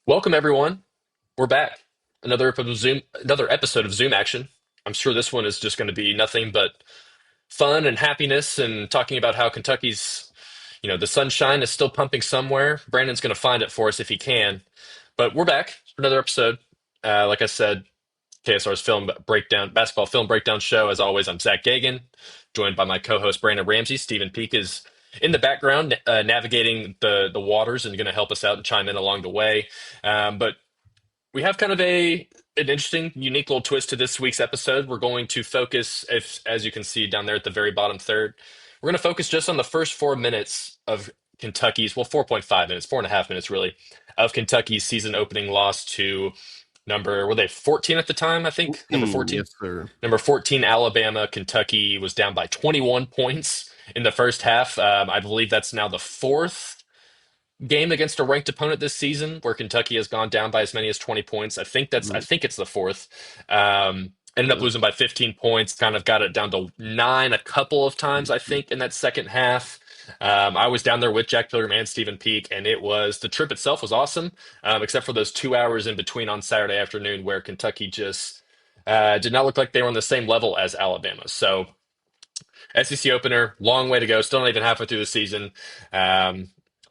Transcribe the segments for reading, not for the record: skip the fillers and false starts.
Welcome everyone. We're back. Another episode of Zoom action. I'm sure this one is just going to be nothing but fun and happiness and talking about how Kentucky's, the sunshine is still pumping somewhere. Brandon's going to find it for us if he can. But we're back for another episode. Like I said, KSR's film breakdown, basketball film breakdown show. As always, I'm Zack Geoghegan, joined by my co-host Brandon Ramsey. Stephen Peak is in the background, navigating the waters and going to help us out and chime in along the way. But we have kind of an interesting, unique little twist to this week's episode. We're going to focus, if as you can see down there at the very bottom third, we're going to focus just on the first 4 minutes of Kentucky's, well, 4.5 minutes, 4.5 minutes really, of Kentucky's season opening loss to were they 14 at the time, I think? Number 14, 14? yes, sir. Number 14, Alabama. Kentucky was down by 21 points in the first half. I believe that's now the fourth game against a ranked opponent this season where Kentucky has gone down by as many as 20 points. I Mhm. think it's the fourth. Ended up Yeah. losing by 15 points, kind of got it down to nine a couple of times, I think, in that second half. I was down there with Jack Pilgrim and Stephen Peak, and the trip itself was awesome, except for those 2 hours in between on Saturday afternoon where Kentucky just did not look like they were on the same level as Alabama. So SEC opener, long way to go. Still not even halfway through the season.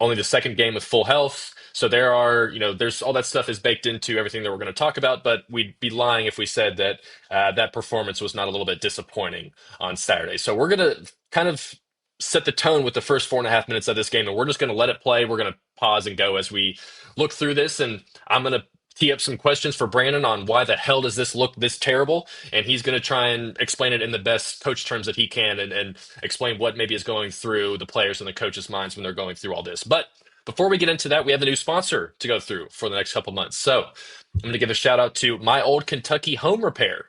Only the second game with full health. So there's all that stuff is baked into everything that we're going to talk about. But we'd be lying if we said that that performance was not a little bit disappointing on Saturday. So we're going to kind of set the tone with the first 4.5 minutes of this game, and we're just going to let it play. We're going to pause and go as we look through this, and I'm going to tee up some questions for Brandon on why the hell does this look this terrible, and he's going to try and explain it in the best coach terms that he can, and explain what maybe is going through the players and the coaches' minds when they're going through all this. But before we get into that, we have a new sponsor to go through for the next couple months. So I'm going to give a shout out to My Old Kentucky Home Repair.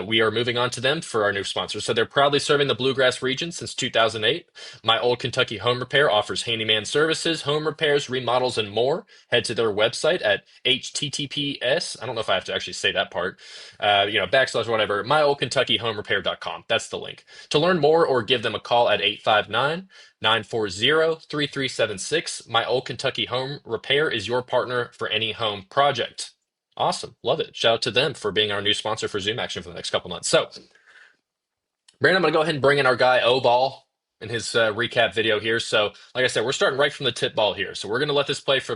We are moving on to them for our new sponsor. So they're proudly serving the Bluegrass region since 2008. My Old Kentucky Home Repair offers handyman services, home repairs, remodels, and more. Head to their website at https. I don't know if I have to actually say that part. Backslash whatever. myoldkentuckyhomerepair.com. That's the link. To learn more or give them a call at 859-940-3376. My Old Kentucky Home Repair is your partner for any home project. Awesome. Love it. Shout out to them for being our new sponsor for Zoom Action for the next couple months. So, Brandon, I'm going to go ahead and bring in our guy, O Ball, in his recap video here. So, like I said, we're starting right from the tip ball here. So, we're going to let this play for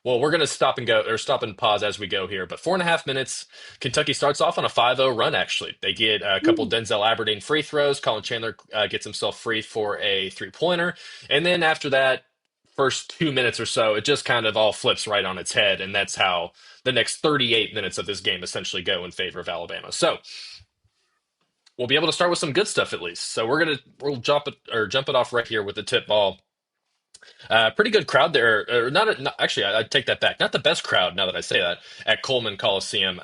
we're going to stop and go or stop and pause as we go here. But 4.5 minutes, Kentucky starts off on a 5-0 run, actually. They get a couple Woo. Denzel Aberdeen free throws. Colin Chandler gets himself free for a three-pointer. And then after that, first 2 minutes or so, it just kind of all flips right on its head. And that's how the next 38 minutes of this game essentially go in favor of Alabama. So we'll be able to start with some good stuff at least. So we'll jump it off right here with the tip ball. Pretty good crowd there. Or actually, I take that back. Not the best crowd now that I say that at Coleman Coliseum.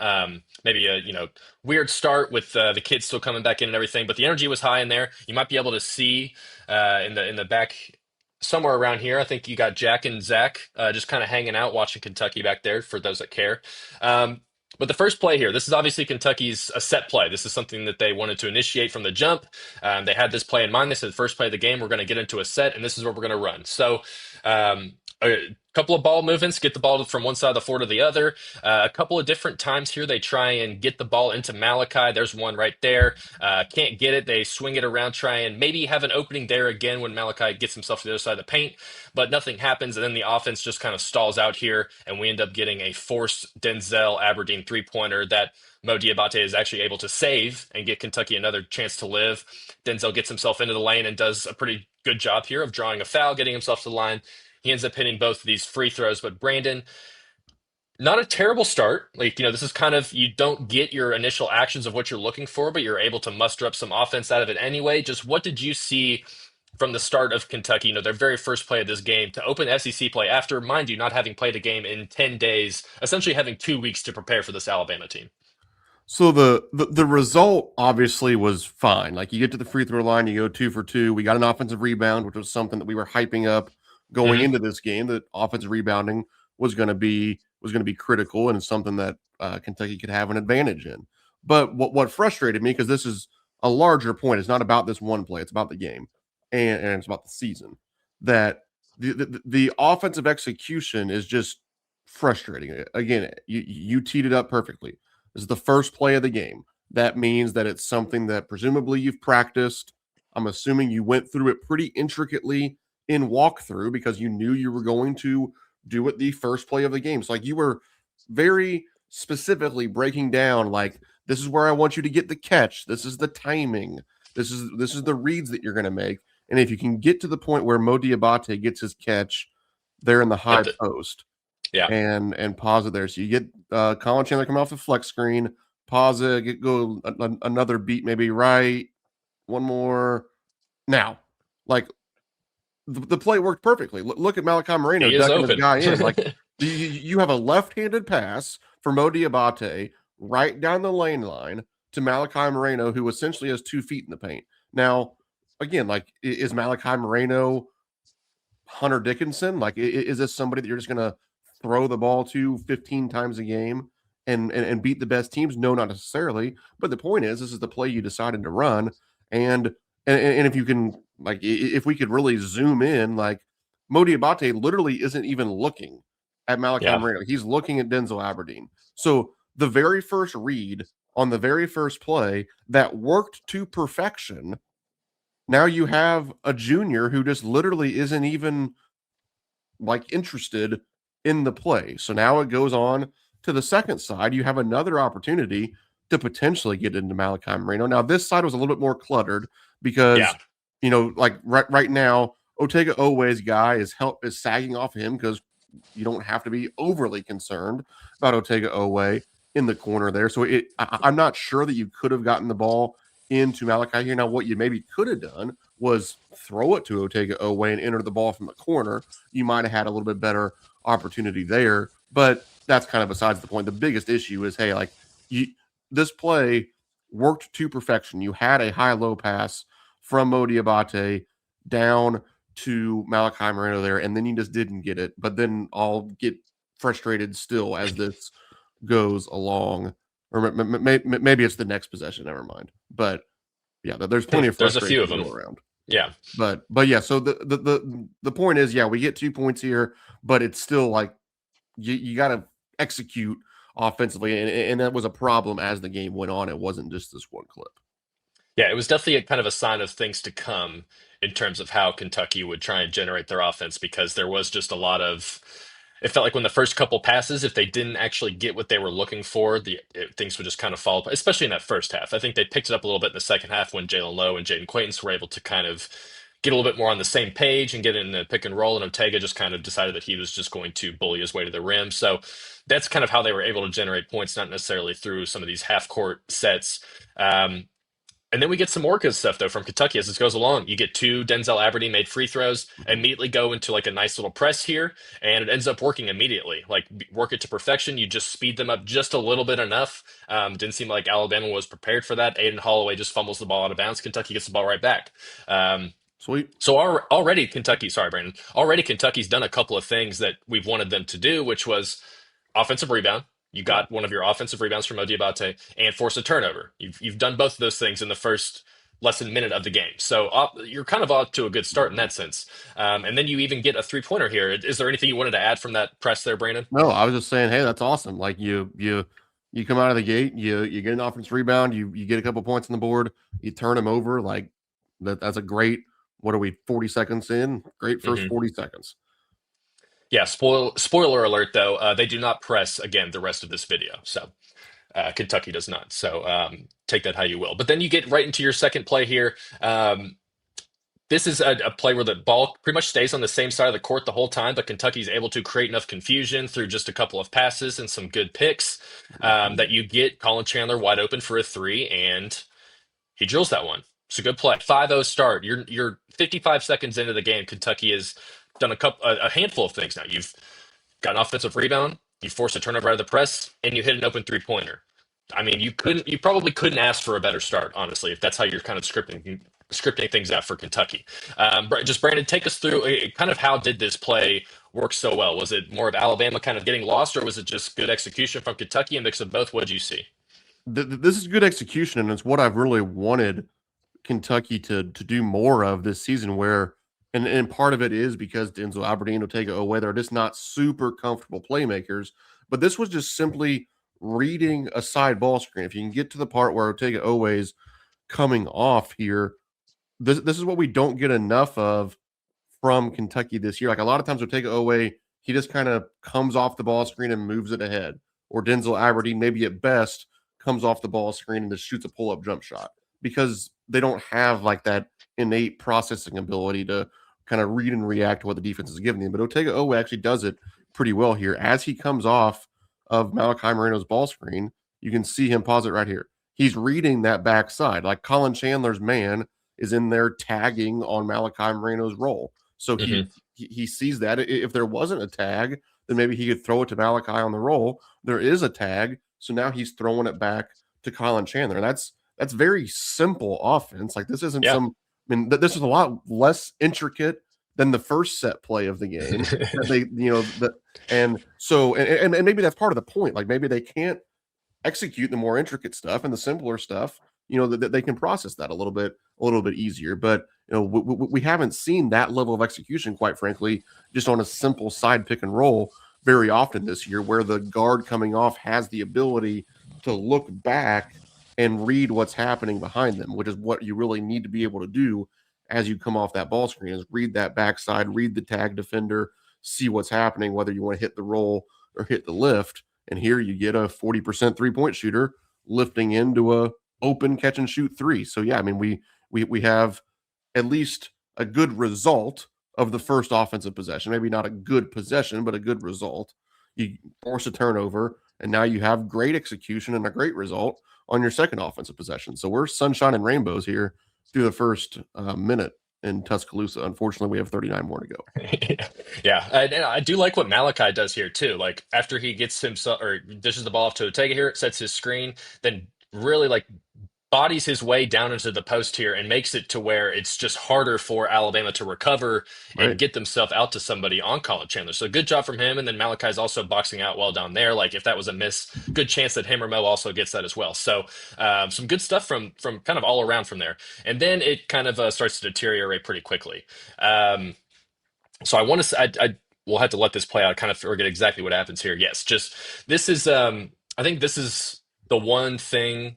Maybe a weird start with the kids still coming back in and everything, but the energy was high in there. You might be able to see in the back somewhere around here. I think you got Jack and Zack just kind of hanging out watching Kentucky back there for those that care. But the first play here, this is obviously Kentucky's a set play. This is something that they wanted to initiate from the jump. They had this play in mind. They said, the first play of the game, we're going to get into a set, and this is what we're going to run. So, a couple of ball movements, get the ball from one side of the floor to the other. A couple of different times here, they try and get the ball into Malachi. There's one right there. Can't get it. They swing it around, try and maybe have an opening there again when Malachi gets himself to the other side of the paint, but nothing happens. And then the offense just kind of stalls out here, and we end up getting a forced Denzel Aberdeen three-pointer that Mo Diabate is actually able to save and get Kentucky another chance to live. Denzel gets himself into the lane and does a pretty good job here of drawing a foul, getting himself to the line. He ends up hitting both of these free throws. But Brandon, not a terrible start. Like, this is kind of, you don't get your initial actions of what you're looking for, but you're able to muster up some offense out of it anyway. Just what did you see from the start of Kentucky, their very first play of this game to open SEC play after, mind you, not having played a game in 10 days, essentially having 2 weeks to prepare for this Alabama team? So the result obviously was fine. Like you get to the free throw line, you go 2 for 2. We got an offensive rebound, which was something that we were hyping up going Hmm. into this game. That offensive rebounding was going to be critical and something that Kentucky could have an advantage in. But what frustrated me, because this is a larger point, it's not about this one play, it's about the game and it's about the season. That the offensive execution is just frustrating. Again, you teed it up perfectly. This is the first play of the game. That means that it's something that presumably you've practiced. I'm assuming you went through it pretty intricately in walkthrough because you knew you were going to do it the first play of the game. So like you were very specifically breaking down like this is where I want you to get the catch. This is the timing. This is the reads that you're going to make. And if you can get to the point where Mo Diabate gets his catch there in the high At the post yeah, and pause it there. So you get Colin Chandler coming off the flex screen, pause it, go another beat, maybe right, one more. Now, like the play worked perfectly. Look at Malachi Moreno he is ducking his open. guy in. Like you have a left-handed pass for Mo Diabate right down the lane line to Malachi Moreno, who essentially has 2 feet in the paint. Now, again, like is Malachi Moreno Hunter Dickinson? Like, is this somebody that you're just going to throw the ball to 15 times a game and beat the best teams? No, not necessarily. But the point is, this is the play you decided to run, and and if you can, like, if we could really zoom in, like, Mo Diabate literally isn't even looking at Malachi Yeah, Moreno. He's looking at Denzel Aberdeen. So the very first read on the very first play that worked to perfection, now you have a junior who just literally isn't even like interested in the play. So now it goes on to the second side. You have another opportunity to potentially get into Malachi Moreno. Now this side was a little bit more cluttered yeah, because like right now, Otega Oweh's guy is sagging off him because you don't have to be overly concerned about Otega Oweh in the corner there. So I'm not sure that you could have gotten the ball into Malachi here. Now, what you maybe could have done was throw it to Otega Oweh and enter the ball from the corner. You might have had a little bit better opportunity there, but that's kind of besides the point. The biggest issue is, hey, like you, this play worked to perfection. You had a high-low pass from Mo Diabate down to Malachi Moreno there, and then you just didn't get it. But then I'll get frustrated still as this goes along, or maybe it's the next possession. Never mind. But yeah, there's plenty of there's a few frustration of to them. go around. Yeah. But yeah, so the point is, yeah, we get 2 points here, but it's still like you got to execute offensively, and that was a problem as the game went on. It wasn't just this one clip. Yeah, it was definitely a kind of a sign of things to come in terms of how Kentucky would try and generate their offense because there was just a lot of. It felt like when the first couple passes, if they didn't actually get what they were looking for, things would just kind of fall apart, especially in that first half. I think they picked it up a little bit in the second half when Jalen Lowe and Jaden Quaintance were able to kind of get a little bit more on the same page and get in the pick and roll, and Ortega just kind of decided that he was just going to bully his way to the rim. So that's kind of how they were able to generate points, not necessarily through some of these half court sets. And then we get some more good stuff though from Kentucky as this goes along. You get 2 Denzel Aberdeen made free throws, immediately go into like a nice little press here, and it ends up working immediately. Like work it to perfection. You just speed them up just a little bit enough. Didn't seem like Alabama was prepared for that. Aiden Holloway just fumbles the ball out of bounds. Kentucky gets the ball right back. Sweet. So already Kentucky, sorry, Brandon, already Kentucky's done a couple of things that we've wanted them to do, which was offensive rebound. You Yeah. got one of your offensive rebounds from Odiabate and force a turnover. You've done both of those things in the first less than minute of the game. So you're kind of off to a good start in that sense. And then you even get a 3-pointer here. Is there anything you wanted to add from that press there, Brandon? No, I was just saying, hey, that's awesome. Like you come out of the gate, you get an offense rebound, you get a couple points on the board, you turn them over. Like that's a great. What are we? 40 seconds in. Great first Hmm. 40 seconds. Yeah. Spoiler alert, though. They do not press again the rest of this video. So Kentucky does not. So take that how you will. But then you get right into your second play here. This is a play where the ball pretty much stays on the same side of the court the whole time, but Kentucky's able to create enough confusion through just a couple of passes and some good picks that you get Colin Chandler wide open for a 3, and he drills that one. It's a good play. 5-0 start. You're 55 seconds into the game. Kentucky has done a handful of things now. You've got an offensive rebound, you force a turnover out of the press, and you hit an open 3-pointer. I mean, you probably couldn't ask for a better start, honestly, if that's how you're kind of scripting things out for Kentucky. Just Brandon, take us through kind of how did this play work so well? Was it more of Alabama kind of getting lost, or was it just good execution from Kentucky, a mix of both? What did you see? This is good execution, and it's what I've really wanted Kentucky to do more of this season. Where And part of it is because Denzel Aberdeen, Otega Owe, they're just not super comfortable playmakers. But this was just simply reading a side ball screen. If you can get to the part where Otega Owe's coming off here, this is what we don't get enough of from Kentucky this year. Like a lot of times with Otega Owe, he just kind of comes off the ball screen and moves it ahead. Or Denzel Aberdeen, maybe at best, comes off the ball screen and just shoots a pull-up jump shot because they don't have like that innate processing ability to kind of read and react to what the defense is giving them. But Otega Owe actually does it pretty well here. As he comes off of Malachi Moreno's ball screen, you can see him pause it right here. He's reading that backside. Like Colin Chandler's man is in there tagging on Malachi Moreno's roll. So he, Hmm. he sees that. If there wasn't a tag, then maybe he could throw it to Malachi on the roll. There is a tag, so now he's throwing it back to Colin Chandler. And that's very simple offense. Like this isn't Yeah. some. I mean, this is a lot less intricate than the first set play of the game. That they, and so and maybe that's part of the point. Like maybe they can't execute the more intricate stuff and the simpler stuff, that they can process that a little bit easier. But we haven't seen that level of execution, quite frankly, just on a simple side pick and roll very often this year, where the guard coming off has the ability to look back and read what's happening behind them, which is what you really need to be able to do as you come off that ball screen, is read that backside, read the tag defender, see what's happening, whether you want to hit the roll or hit the lift. And here you get a 40% 3-point shooter lifting into a open catch and shoot three. So yeah, I mean we have at least a good result of the first offensive possession. Maybe not a good possession, but a good result. You force a turnover, and now you have great execution and a great result on your second offensive possession. So we're sunshine and rainbows here through the first minute in Tuscaloosa. Unfortunately, we have 39 more to go. Yeah, and I do like what Malachi does here too. Like after he gets himself or dishes the ball off to Otega here, sets his screen, then really like bodies his way down into the post here and makes it to where it's just harder for Alabama to recover and Right. get themselves out to somebody on Colin Chandler. So good job from him. And then Malachi's also boxing out well down there. Like if that was a miss, good chance that him or Mo also gets that as well. So some good stuff from kind of all around from there. And then it kind of starts to deteriorate pretty quickly. So I want to. I will have to let this play out. Kind of forget exactly what happens here. Yes, just this is. I think this is the one thing.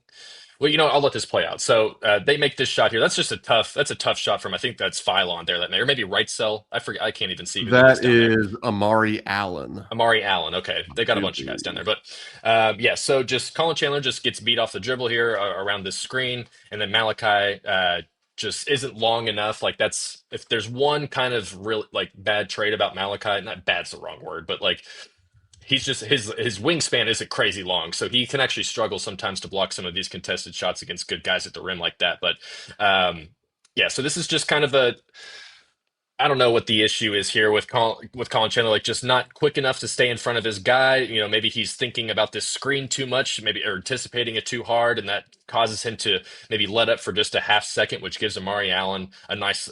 Well, I'll let this play out. So they make this shot here. That's just a tough. That's a tough shot from. I think that's Phylon there. That may or maybe right cell. I forget. I can't even see who that is That down there. is Amari Allen. Amari Allen. Okay, they got a Do bunch of guys down there, believe. but yeah. So just Colin Chandler just gets beat off the dribble here around this screen, and then Malachi just isn't long enough. Like that's if there's one kind of real like bad trait about Malachi, not bad's the wrong word, but like he's just his wingspan isn't crazy long, so he can actually struggle sometimes to block some of these contested shots against good guys at the rim like that. But yeah, so this is just kind of a I don't know what the issue is here with Colin Chandler, like just not quick enough to stay in front of his guy. Maybe he's thinking about this screen too much, maybe or anticipating it too hard, and that causes him to maybe let up for just a half second, which gives Amari Allen a nice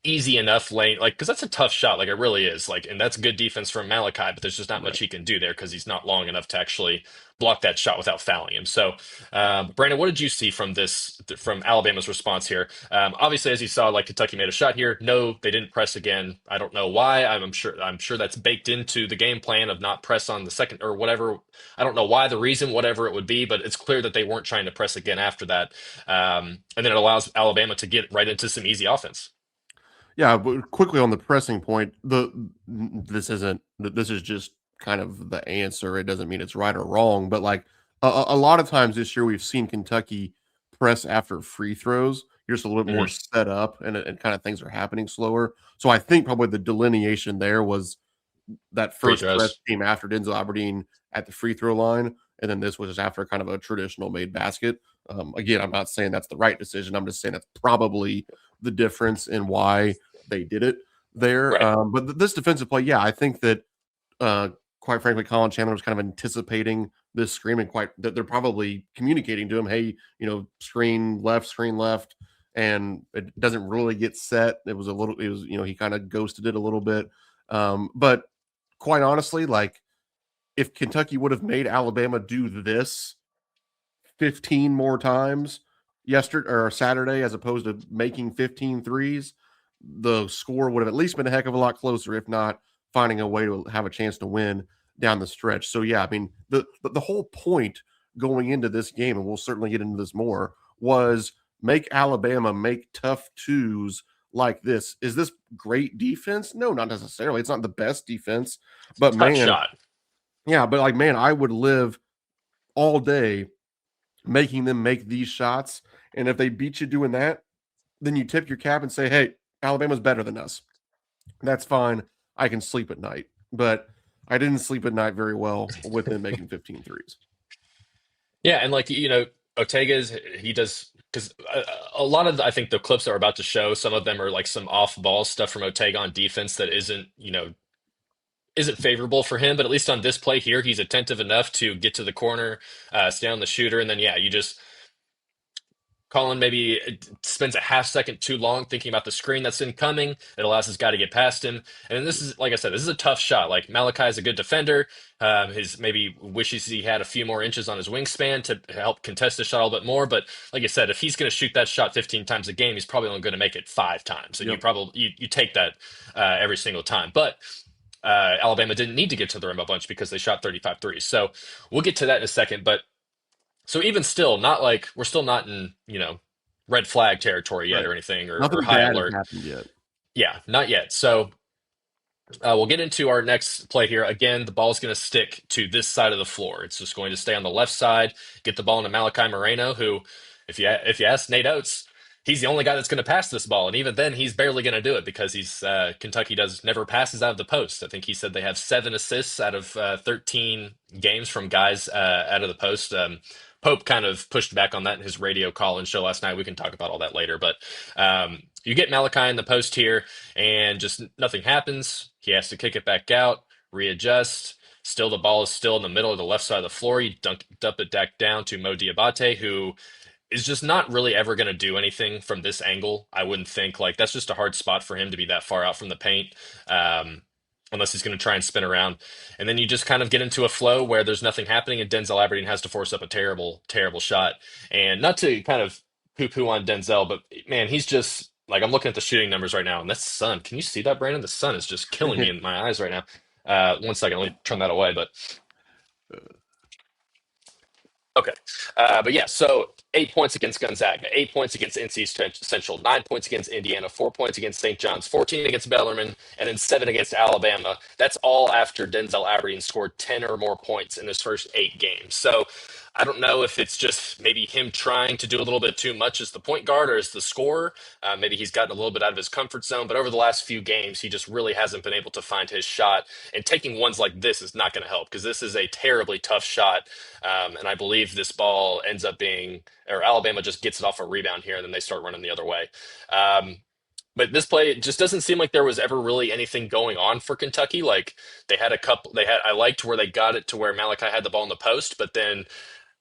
easy enough lane, like because that's a tough shot, like it really is, like, and that's good defense from Malachi, but there's just not much Right. he can do there because he's not long enough to actually block that shot without fouling him. So, Brandon, what did you see from this from Alabama's response here? Obviously, as you saw, like Kentucky made a shot here. No, they didn't press again. I don't know why. I'm sure that's baked into the game plan of not press on the second or whatever. I don't know why the reason, whatever it would be, but it's clear that they weren't trying to press again after that. And then it allows Alabama to get right into some easy offense. Yeah, but quickly on the pressing point, this is just kind of the answer. It doesn't mean it's right or wrong, but like a lot of times this year we've seen Kentucky press after free throws. You're just a little bit more Mhm. set up, and kind of things are happening slower. So I think probably the delineation there was that Free first press throws. came after Denzel Aberdeen at the free throw line, and then this was just after kind of a traditional made basket. Again, I'm not saying that's the right decision. I'm just saying that's probably the difference in why they did it there. Right. But this defensive play, yeah, I think that uh, quite frankly, Colin Chandler was kind of anticipating this screen, and quite that they're probably communicating to him, hey, screen left, and it doesn't really get set. It was, he kind of ghosted it a little bit. But quite honestly, like if Kentucky would have made Alabama do this 15 more times yesterday or Saturday, as opposed to making 15 threes, the score would have at least been a heck of a lot closer, if not finding a way to have a chance to win down the stretch. So yeah, I mean the whole point going into this game, and we'll certainly get into this more, was make Alabama make tough twos like this. Is this great defense? No, not necessarily. It's not the best defense, but Tough man, shot. yeah, but like man, I would live all day making them make these shots. And if they beat you doing that, then you tip your cap and say, hey, Alabama's better than us. That's fine. I can sleep at night. But I didn't sleep at night very well with them making 15 threes. Yeah, and like Ortega's he does because a lot of I think the clips that are about to show, some of them are like some off ball stuff from Ortega on defense that isn't favorable for him. But at least on this play here, he's attentive enough to get to the corner, stay on the shooter, and then yeah, you just Colin maybe spends a half second too long thinking about the screen that's incoming. It allows his guy to get past him. And then this is, like I said, this is a tough shot. Like Malachi is a good defender. His maybe wishes he had a few more inches on his wingspan to help contest the shot a little bit more. But like I said, if he's going to shoot that shot 15 times a game, he's probably only going to make it 5 times. And you Yep. probably you take that every single time. But Alabama didn't need to get to the rim a bunch because they shot 35 threes. So we'll get to that in a second. But so even still, not like we're still not in, red flag territory yet Right. or anything or Nothing high bad has alert. happened yet. Yeah, not yet. So we'll get into our next play here. Again, the ball's going to stick to this side of the floor. It's just going to stay on the left side, get the ball into Malachi Moreno, who, if you ask Nate Oates, he's the only guy that's going to pass this ball. And even then, he's barely going to do it because Kentucky does never passes out of the post. I think he said they have 7 assists out of 13 games from guys out of the post. Pope kind of pushed back on that in his radio call and show last night. We can talk about all that later. But you get Malachi in the post here, and just nothing happens. He has to kick it back out, readjust. Still, the ball is still in the middle of the left side of the floor. You dump it back down to Mo Diabate, who is just not really ever going to do anything from this angle. I wouldn't think like that's just a hard spot for him to be that far out from the paint. Unless he's going to try and spin around. And then you just kind of get into a flow where there's nothing happening and Denzel Aberdeen has to force up a terrible, terrible shot. And not to kind of poo-poo on Denzel, but man, he's just like I'm looking at the shooting numbers right now, and that's sun. Can you see that, Brandon? The sun is just killing me in my eyes right now. 1 second, let me turn that away. But okay. But yeah, so 8 points against Gonzaga, 8 points against NC Central, 9 points against Indiana, 4 points against St. John's, 14 against Bellarmine, and then 7 against Alabama. That's all after Denzel Aberdeen scored 10 or more points in his first 8 games. So I don't know if it's just maybe him trying to do a little bit too much as the point guard or as the scorer. Maybe he's gotten a little bit out of his comfort zone, but over the last few games, he just really hasn't been able to find his shot. And taking ones like this is not going to help because this is a terribly tough shot. And I believe this ball ends up being, or Alabama just gets it off a rebound here, and then they start running the other way. Um, but this play, it just doesn't seem like there was ever really anything going on for Kentucky. Like they had a couple, I liked where they got it to where Malachi had the ball in the post, but then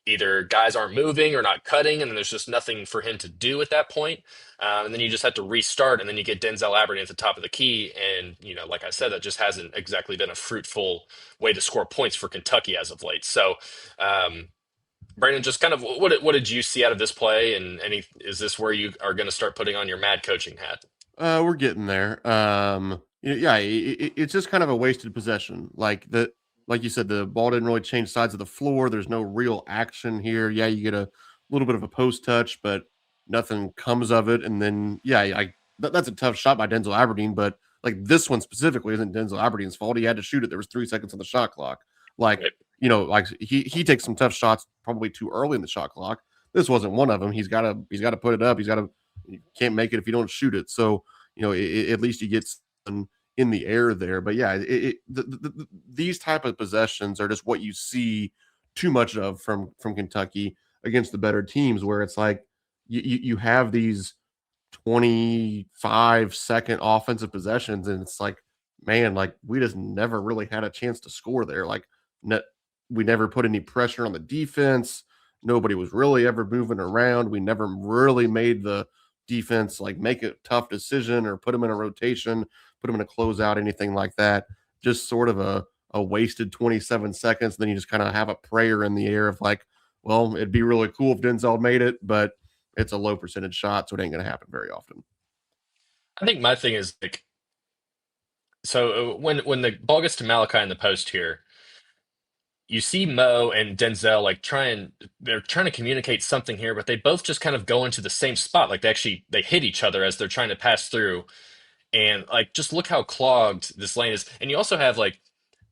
either guys aren't moving or not cutting, and then there's just nothing for him to do at that point. And then you just have to restart, and then you get Denzel Aberdeen at the top of the key. And, like I said, that just hasn't exactly been a fruitful way to score points for Kentucky as of late. So, Brandon, just kind of what did you see out of this play? And is this where you are going to start putting on your mad coaching hat? We're getting there. Yeah, it's just kind of a wasted possession. Like you said, the ball didn't really change sides of the floor. There's no real action here. Yeah, you get a little bit of a post touch, but nothing comes of it. And then, yeah, that's a tough shot by Denzel Aberdeen, but like this one specifically isn't Denzel Aberdeen's fault. He had to shoot it. There was 3 seconds on the shot clock. Like, Right. like he takes some tough shots probably too early in the shot clock. This wasn't one of them. He's got to put it up. You can't make it if you don't shoot it. So at least you get something in the air there. But yeah, these type of possessions are just what you see too much of from Kentucky against the better teams, where it's like you have these 25-second offensive possessions, and it's like, man, like we just never really had a chance to score there. Like we never put any pressure on the defense. Nobody was really ever moving around. We never really made the defense like make a tough decision or put them in a rotation, put them in a closeout, anything like that. Just sort of a wasted 27 seconds. Then you just kind of have a prayer in the air of like, well, it'd be really cool if Denzel made it, but it's a low percentage shot, so it ain't going to happen very often. I think my thing is like, so when the ball gets to Malachi in the post here, you see Mo and Denzel like they're trying to communicate something here, but they both just kind of go into the same spot. Like they hit each other as they're trying to pass through. And like just look how clogged this lane is. And you also have like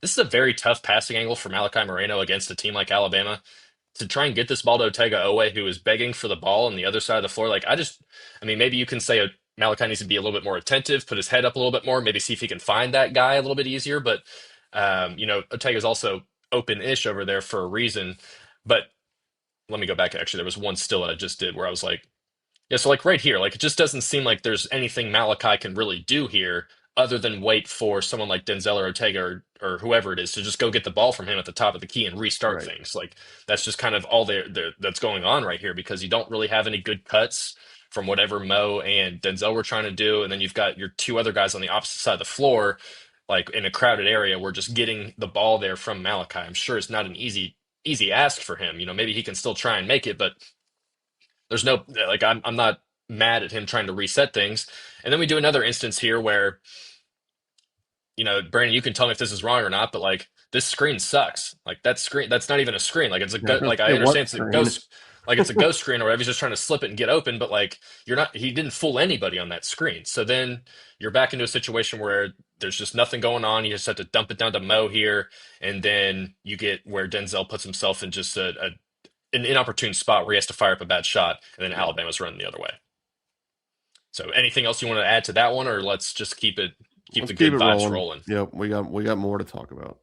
this is a very tough passing angle for Malachi Moreno against a team like Alabama to try and get this ball to Otega Owe, who is begging for the ball on the other side of the floor. Like I mean, maybe you can say Malachi needs to be a little bit more attentive, put his head up a little bit more, maybe see if he can find that guy a little bit easier. But Otega's also open-ish over there for a reason. But let me go back. Actually, there was one still that I just did where I was like, yeah, so like right here, like it just doesn't seem like there's anything Malachi can really do here other than wait for someone like Denzel or Ortega or whoever it is to just go get the ball from him at the top of the key and restart Right. things. Like that's just kind of all that's going on right here because you don't really have any good cuts from whatever Mo and Denzel were trying to do, and then you've got your two other guys on the opposite side of the floor, like in a crowded area. Where just getting the ball there from Malachi, I'm sure it's not an easy ask for him. Maybe he can still try and make it, but there's no like I'm not mad at him trying to reset things. And then we do another instance here where, Brandon, you can tell me if this is wrong or not, but like this screen sucks. Like that screen, that's not even a screen. Like it's a Yeah, I was gonna like I say what understand it's a screen? ghost, like it's a ghost screen or whatever. He's just trying to slip it and get open, but like you're not. He didn't fool anybody on that screen. So then you're back into a situation where there's just nothing going on. You just have to dump it down to Mo here, and then you get where Denzel puts himself in just an inopportune spot where he has to fire up a bad shot, and then Yeah. Alabama's running the other way. So anything else you want to add to that one, or let's just keep Let's the keep good it vibes rolling. rolling? Yep, we got more to talk about.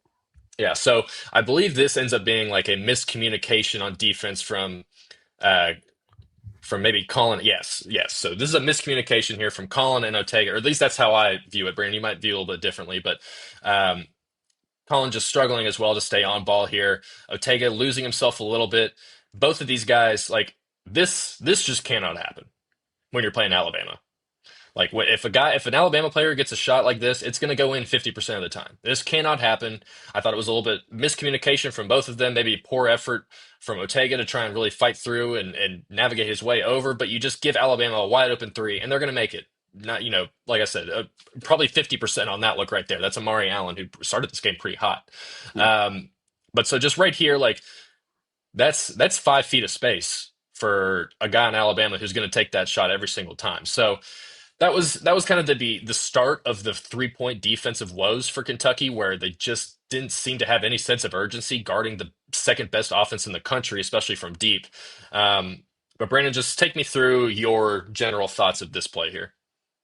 Yeah. So I believe this ends up being like a miscommunication on defense uh from maybe Colin. Yes, yes. So this is a miscommunication here from Colin and Otega, or at least that's how I view it. Brandon, you might view it a little bit differently, but um, Colin just struggling as well to stay on ball here. Otega losing himself a little bit. Both of these guys, like this just cannot happen when you're playing Alabama. Like if an Alabama player gets a shot like this, it's going to go in 50% of the time. This cannot happen. I thought it was a little bit miscommunication from both of them, maybe poor effort from Ortega to try and really fight through and navigate his way over. But you just give Alabama a wide open three, and they're going to make it. Not, like I said, probably 50% on that look right there. That's Amari Allen who started this game pretty hot. Yeah. But so just right here, like that's 5 feet of space for a guy in Alabama who's going to take that shot every single time. So that was kind of the start of the 3 point defensive woes for Kentucky, where they just didn't seem to have any sense of urgency guarding the second best offense in the country, especially from deep. But Brandon, just take me through your general thoughts of this play here.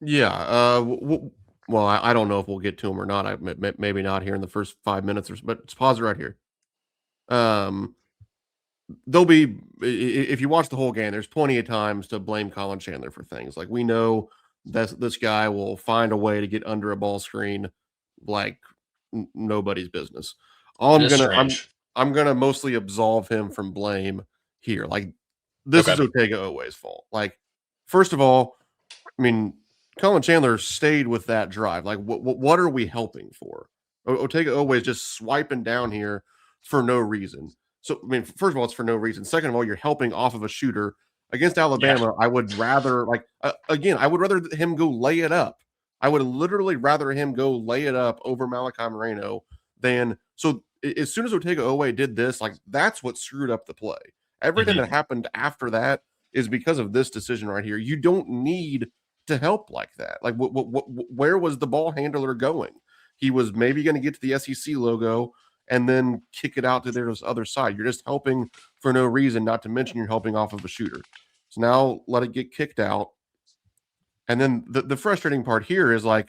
Yeah. Well, I don't know if we'll get to them or not. Maybe not here in the first 5 minutes, but let's pause it right here. Um, there'll be if you watch the whole game, there's plenty of times to blame Colin Chandler for things. Like we know that this guy will find a way to get under a ball screen like nobody's business. All It I'm is gonna I'm strange. I'm gonna mostly absolve him from blame here. Like this is Okay. Otega Owe's fault. Like first of all, I mean, Colin Chandler stayed with that drive. Like, what are we helping for? Otega always just swiping down here for no reason. So, I mean, first of all, it's for no reason. Second of all, you're helping off of a shooter against Yeah. Alabama. I would rather, like, again, I would rather him go lay it up. I would literally rather him go lay it up over Malachi Moreno than so. As soon as Otega Owe did this, like, that's what screwed up the play. Everything Hmm. that happened after that is because of this decision right here. You don't need to help like that. Like, where was the ball handler going? He was maybe going to get to the SEC logo and then kick it out to their other side. You're just helping for no reason, not to mention you're helping off of a shooter. So now let it get kicked out. And then the frustrating part here is like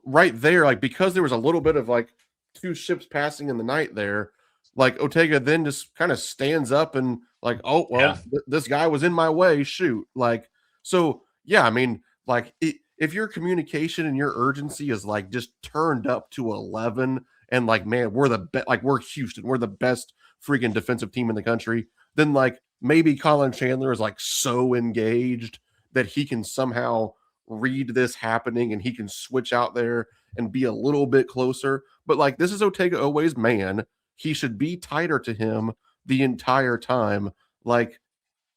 right there, like because there was a little bit of like two ships passing in the night there, like Otega then just kind of stands up and like, oh Yeah. well, this guy was in my way. Shoot, like so. Yeah, I mean, like if your communication and your urgency is like just turned up to 11, and like, man, we're the best, like we're Houston, we're the best freaking defensive team in the country, then like maybe Colin Chandler is like so engaged that he can somehow read this happening and he can switch out there and be a little bit closer. But like this is Otega Owe's man. He should be tighter to him the entire time. Like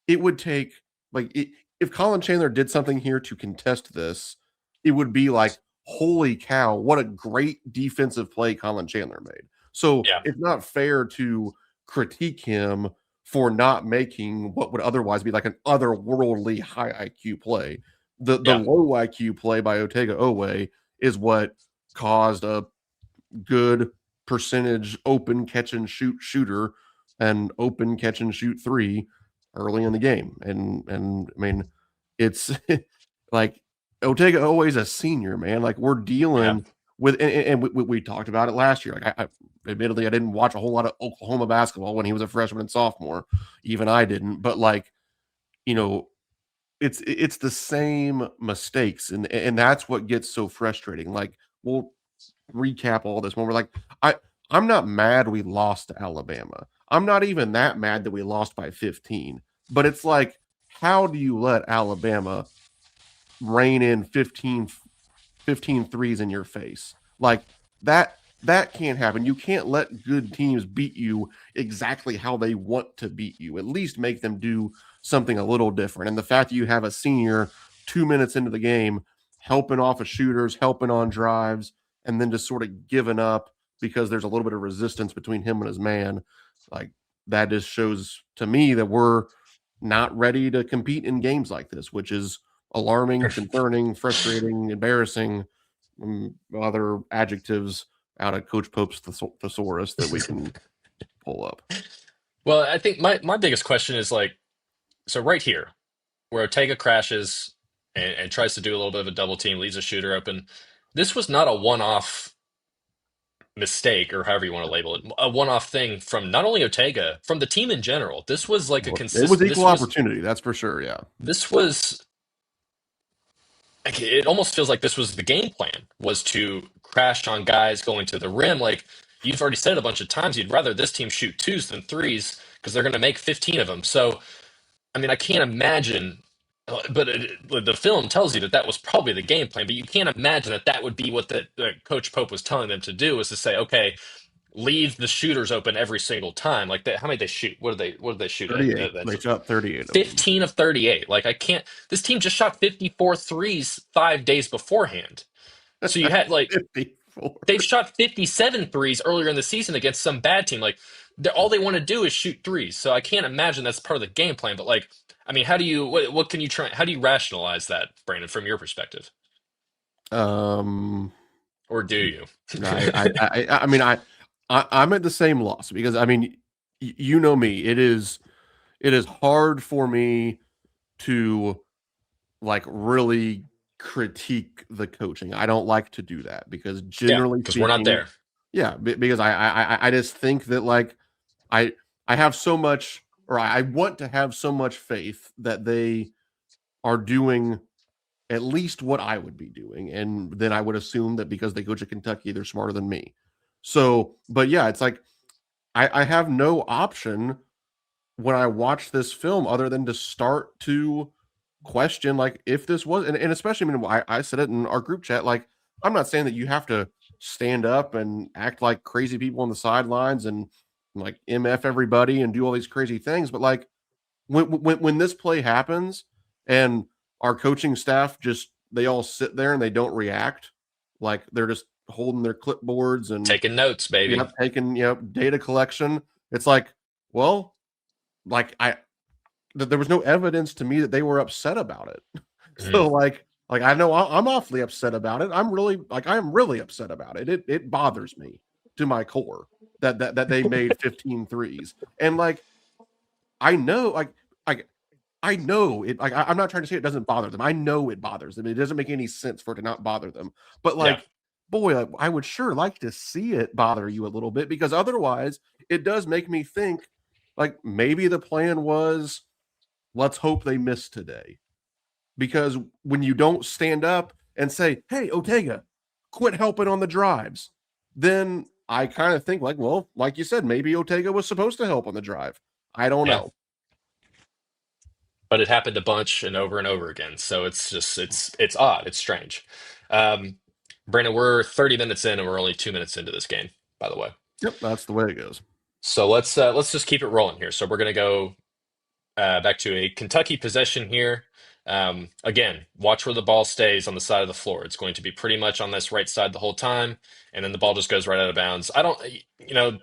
it would take like if Colin Chandler did something here to contest this, it would be like, holy cow, what a great defensive play Colin Chandler made. So Yeah, it's not fair to critique him for not making what would otherwise be like an otherworldly high IQ play. The yeah, low IQ play by Otega Owe is what caused a good percentage open catch and shoot shooter and open catch and shoot three early in the game. And I mean, it's like Otega always a senior, man. Like we're yeah. dealing with, and we talked about it last year. Like admittedly, I didn't watch a whole lot of Oklahoma basketball when he was a freshman and sophomore. Even I didn't. But like, you know, it's the same mistakes, and that's what gets so frustrating. Like we'll recap all this when we're like, I I'm not mad we lost to Alabama. I'm not even that mad that we lost by 15. But it's like, how do you let Alabama rain in 15 threes in your face? Like that can't happen. You can't let good teams beat you exactly how they want to beat you. At least make them do something a little different. And the fact that you have a senior 2 minutes into the game helping off of shooters, helping on drives, and then just sort of giving up because there's a little bit of resistance between him and his man, like that just shows to me that we're not ready to compete in games like this, which is alarming, concerning, frustrating, embarrassing, other adjectives out of Coach Pope's thesaurus that we can pull up. Well, I think my biggest question is like, so right here, where Ortega crashes and tries to do a little bit of a double team, leaves a shooter open. This was not a one-off mistake, or however you want to label it, a one-off thing from not only Ortega, from the team in general. This was like a Well, it was consistent. equal opportunity, that's for sure. Yeah, This was like, it almost feels like this was the game plan, was to crash on guys going to the rim. Like you've already said a bunch of times, you'd rather this team shoot twos than threes because they're going to make 15 of them. So I mean, I can't imagine, but the film tells you that that was probably the game plan. But you can't imagine that that would be what Coach Pope was telling them to do, was to say, okay, leave the shooters open every single time. Like how many did they shoot? What did they shoot at? 38. They shot 38 of them. 15 of 38. Like I can't. This team just shot 54 threes 5 days beforehand. So you had like 54. they've shot 57 threes earlier in the season against some bad team. Like all they want to do is shoot threes. So I can't imagine that's part of the game plan. But like, I mean, how do you what can you try? How do you rationalize that, Brandon, from your perspective, Um, or do you? I mean, I'm at the same loss because I mean, you know me. It is hard for me to like really critique the coaching. I don't like to do that because Yeah, generally because we're not speaking, there. yeah, because I just think that like I I have so much, or I want to have so much faith that they are doing at least what I would be doing, and then I would assume that because they coach at Kentucky, they're smarter than me. So, but yeah, it's like I have no option when I watch this film other than to start to question like if this was, and especially I mean I said it in our group chat, like I'm not saying that you have to stand up and act like crazy people on the sidelines and like mf everybody and do all these crazy things, but like when this play happens and our coaching staff just they all sit there and they don't react, like they're just holding their clipboards and Taking notes, baby. taking data collection. It's like, well, like there was no evidence to me that they were upset about it. Mhm. So like I know I'm awfully upset about it. I'm really upset about it. It bothers me to my core that they made 15 threes. And like I know like I know it, like I'm not trying to say it doesn't bother them. I know it bothers them. It doesn't make any sense for it to not bother them. But Yeah, like, boy, I would sure like to see it bother you a little bit because otherwise it does make me think like maybe the plan was let's hope they miss today. Because when you don't stand up and say, "Hey, Otega, quit helping on the drives," then I kind of think like, well, like you said, maybe Otega was supposed to help on the drive. I don't yeah. know. But it happened a bunch and over again. So it's just it's odd. It's strange. Um, Brandon, we're 30 minutes in, and we're only 2 minutes into this game, by the way. Yep, that's the way it goes. So let's just keep it rolling here. So we're gonna go back to a Kentucky possession here. Again, watch where the ball stays on the side of the floor. It's going to be pretty much on this right side the whole time, and then the ball just goes right out of bounds. You know,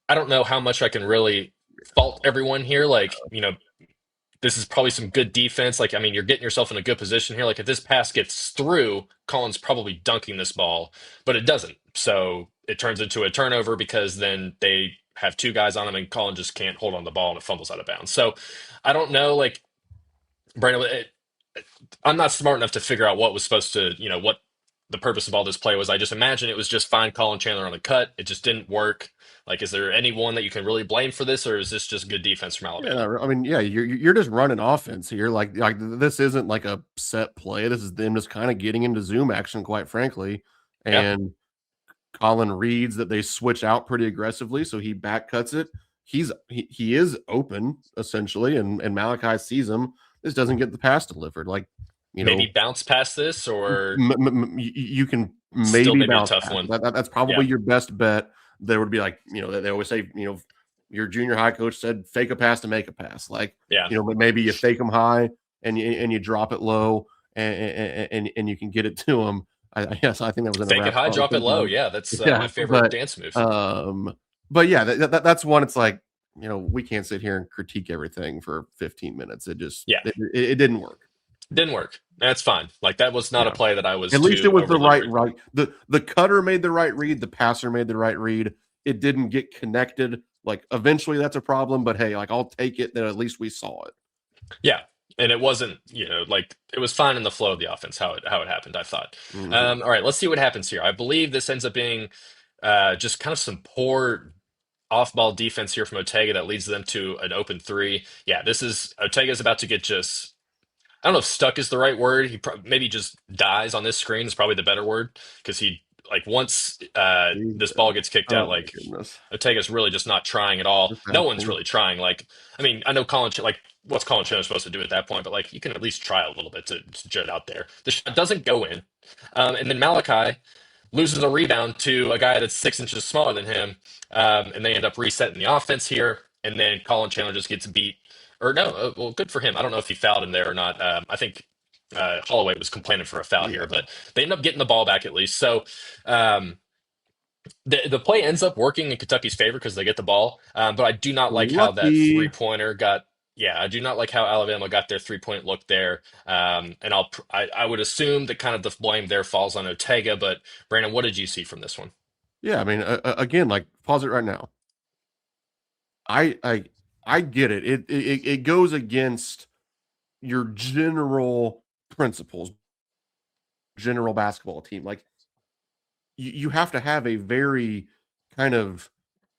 I don't know how much I can really fault everyone here. Like, this is probably some good defense. Like, I mean, you're getting yourself in a good position here. Like, if this pass gets through, Collins probably dunking this ball, but it doesn't. So it turns into a turnover because then they have two guys on him and Collins just can't hold on the ball and it fumbles out of bounds. So I don't know. Like, Brandon, I'm not smart enough to figure out what was supposed to, what the purpose of all this play was. I just imagine it was just find Colin Chandler on the cut. It just didn't work. Like, is there anyone that you can really blame for this, or is this just good defense from Alabama? Yeah, I mean, yeah, you're just running offense here. Like this isn't like a set play. This is them just kind of getting into zoom action, quite frankly. Yeah, And Colin reads that they switch out pretty aggressively, so he back cuts it. He is open essentially, and Malachi sees him. This doesn't get the pass delivered. Like, you maybe know, bounce past this, or you can still maybe maybe a bounce tough back. one. That's Yeah, probably your best bet. There would be like, they always say, your junior high coach said, fake a pass to make a pass. Like, yeah. maybe you fake them high and you drop it low and you can get it to them. Yes, I think that was in a Fake it rap high, song drop it low. sometime. Yeah, that's my Yeah, favorite dance move. um, but yeah, that's one. It's like, we can't sit here and critique everything for 15 minutes. It just Yeah, it didn't work. didn't work. That's fine. Like, that was not a Yeah. play that I was At least it too was the overly right worried. right. The cutter made the right read, the passer made the right read. It didn't get connected. Like, eventually that's a problem, but hey, like, I'll take it that at least we saw it. Yeah. And it wasn't, like, it was fine in the flow of the offense how it happened, I thought. Mhm. All right, let's see what happens here. I believe this ends up being just kind of some poor off-ball defense here from Ortega that leads them to an open three. Yeah, this is Ortega's about to get just, I don't know if stuck is the right word. Maybe just dies on this screen is probably the better word, because he, like, once this ball Jesus. gets kicked Oh out, my like, goodness. Ortega's really just not trying at all. Just No one's happening. really trying. Like, I mean, I know like, what's Colin Chandler supposed to do at that point? But, like, you can at least try a little bit to jet out there. The shot doesn't go in, and then Malachi loses a rebound to a guy that's 6 inches smaller than him, and they end up resetting the offense here. And then Colin Chandler just gets beat, or no, well, good for him. I don't know if he fouled in there or not. I think Holloway was complaining for a foul here, Yeah. but they end up getting the ball back at least. So. Um, the play ends up working in Kentucky's favor because they get the ball. But I do not like how that Lucky. 3-pointer got. Yeah, I do not like how Alabama got their 3-point look there. And I would assume that kind of the blame there falls on Ortega. But Brandon, what did you see from this one? Yeah, I mean, again, like, pause it right now. I I I get it. It goes against your general principles, general basketball team. Like, you have to have a very kind of,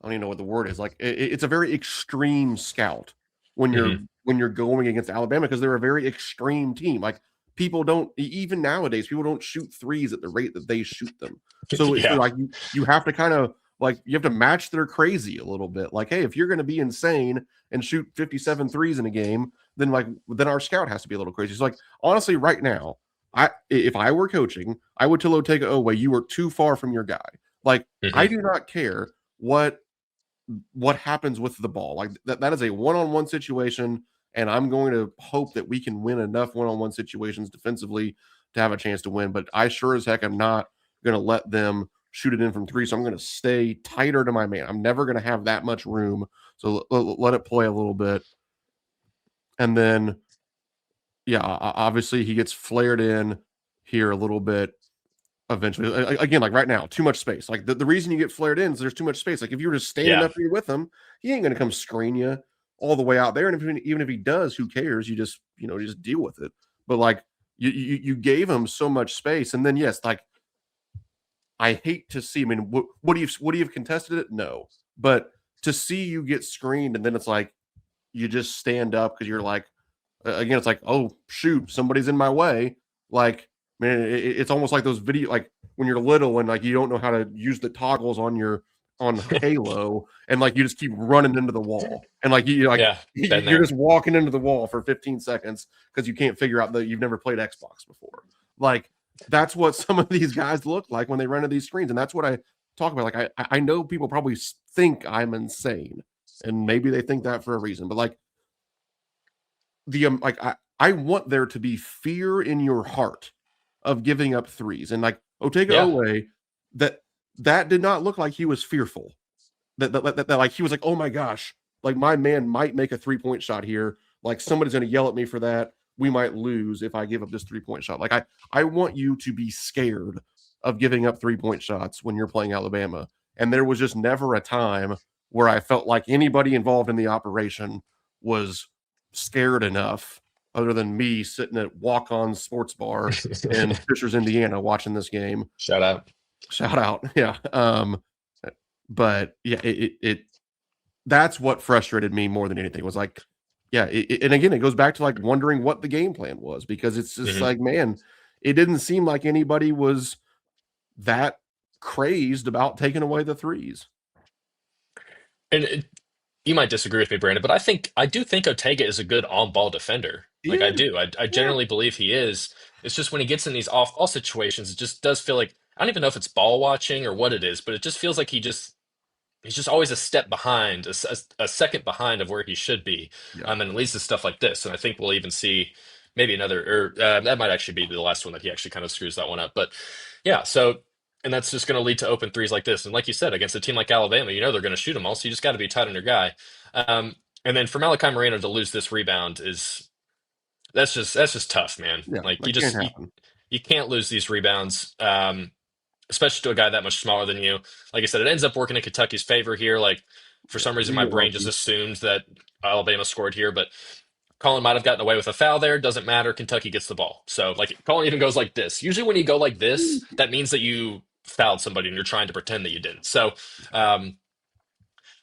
I don't even know what the word is. Like, it's a very extreme scout when Hmm. you're going against Alabama, because they're a very extreme team. Like, people don't, even nowadays, people don't shoot threes at the rate that they shoot them. So Yeah, like, you have to kind of, like, you have to match their crazy a little bit. Like, hey, if you're going to be insane and shoot 57 threes in a game, then our scout has to be a little crazy. So, like, honestly, right now, if I were coaching, I would tell Otega, oh wait, you were too far from your guy. Like, I hmm, do not care what happens with the ball. Like, that is a one-on-one situation, and I'm going to hope that we can win enough one-on-one situations defensively to have a chance to win. But I sure as heck am not going to let them shoot it in from three. So I'm going to stay tighter to my man. I'm never going to have that much room. So let it play a little bit. And then, yeah, obviously he gets flared in here a little bit eventually. Again, like right now, too much space. Like, the reason you get flared in is there's too much space. Like, if you were just standing yeah, up here with him, he ain't going to come screen you all the way out there. And even if he does, who cares? You just deal with it. But like, you gave him so much space. And then, yes, like, I hate to see, I mean, would he have contested it? No. But to see you get screened and then it's like you just stand up because you're like, again, it's like, oh shoot, somebody's in my way. Like, man, it's almost like those video, like when you're little and like you don't know how to use the toggles on Halo, and like you just keep running into the wall, and like yeah. Been you're there. just walking into the wall for 15 seconds because you can't figure out that you've never played Xbox before. Like, that's what some of these guys look like when they run into these screens, and that's what I talk about. Like, I know people probably think I'm insane, and maybe they think that for a reason, but like, I want there to be fear in your heart of giving up threes. And like Otega Yeah. Owe, that that did not look like he was fearful. That like he was like, oh my gosh, like my man might make a 3-point shot here. Like somebody's gonna yell at me for that. We might lose if I give up this 3-point shot. Like I want you to be scared of giving up 3-point shots when you're playing Alabama. And there was just never a time where I felt like anybody involved in the operation was scared enough, other than me sitting at Walk On Sports Bar in Fishers, Indiana, watching this game. Shout out. Shout out, yeah. But yeah, it that's what frustrated me more than anything was like, yeah, and again, it goes back to like wondering what the game plan was because it's just Mhm. like, man, it didn't seem like anybody was that crazed about taking away the threes. And you might disagree with me, Brandon, but I do think Ortega is a good on-ball defender. He Like I is, do. I yeah, generally believe he is. It's just when he gets in these off-ball situations, it just does feel like I don't even know if it's ball watching or what it is, but it just feels like he's just always a step behind, a second behind of where he should be. yeah. And it leads to stuff like this. And I think we'll even see maybe another, or that might actually be the last one that he actually kind of screws that one up. But yeah, so, and that's just going to lead to open threes like this. And like you said, against a team like Alabama, you know they're going to shoot them all. So you just got to be tight on your guy. And then for Malachi Moreno to lose this rebound is that's just tough, man. Yeah, Like that can't happen. you can't lose these rebounds. Especially to a guy that much smaller than you. Like I said, it ends up working in Kentucky's favor here. Like for Yeah, some reason, you my get brain just lucky. assumed that Alabama scored here, but Colin might have gotten away with a foul there. Doesn't matter. Kentucky gets the ball. So like Colin even goes like this. Usually when you go like this, that means that you fouled somebody and you're trying to pretend that you didn't. So um,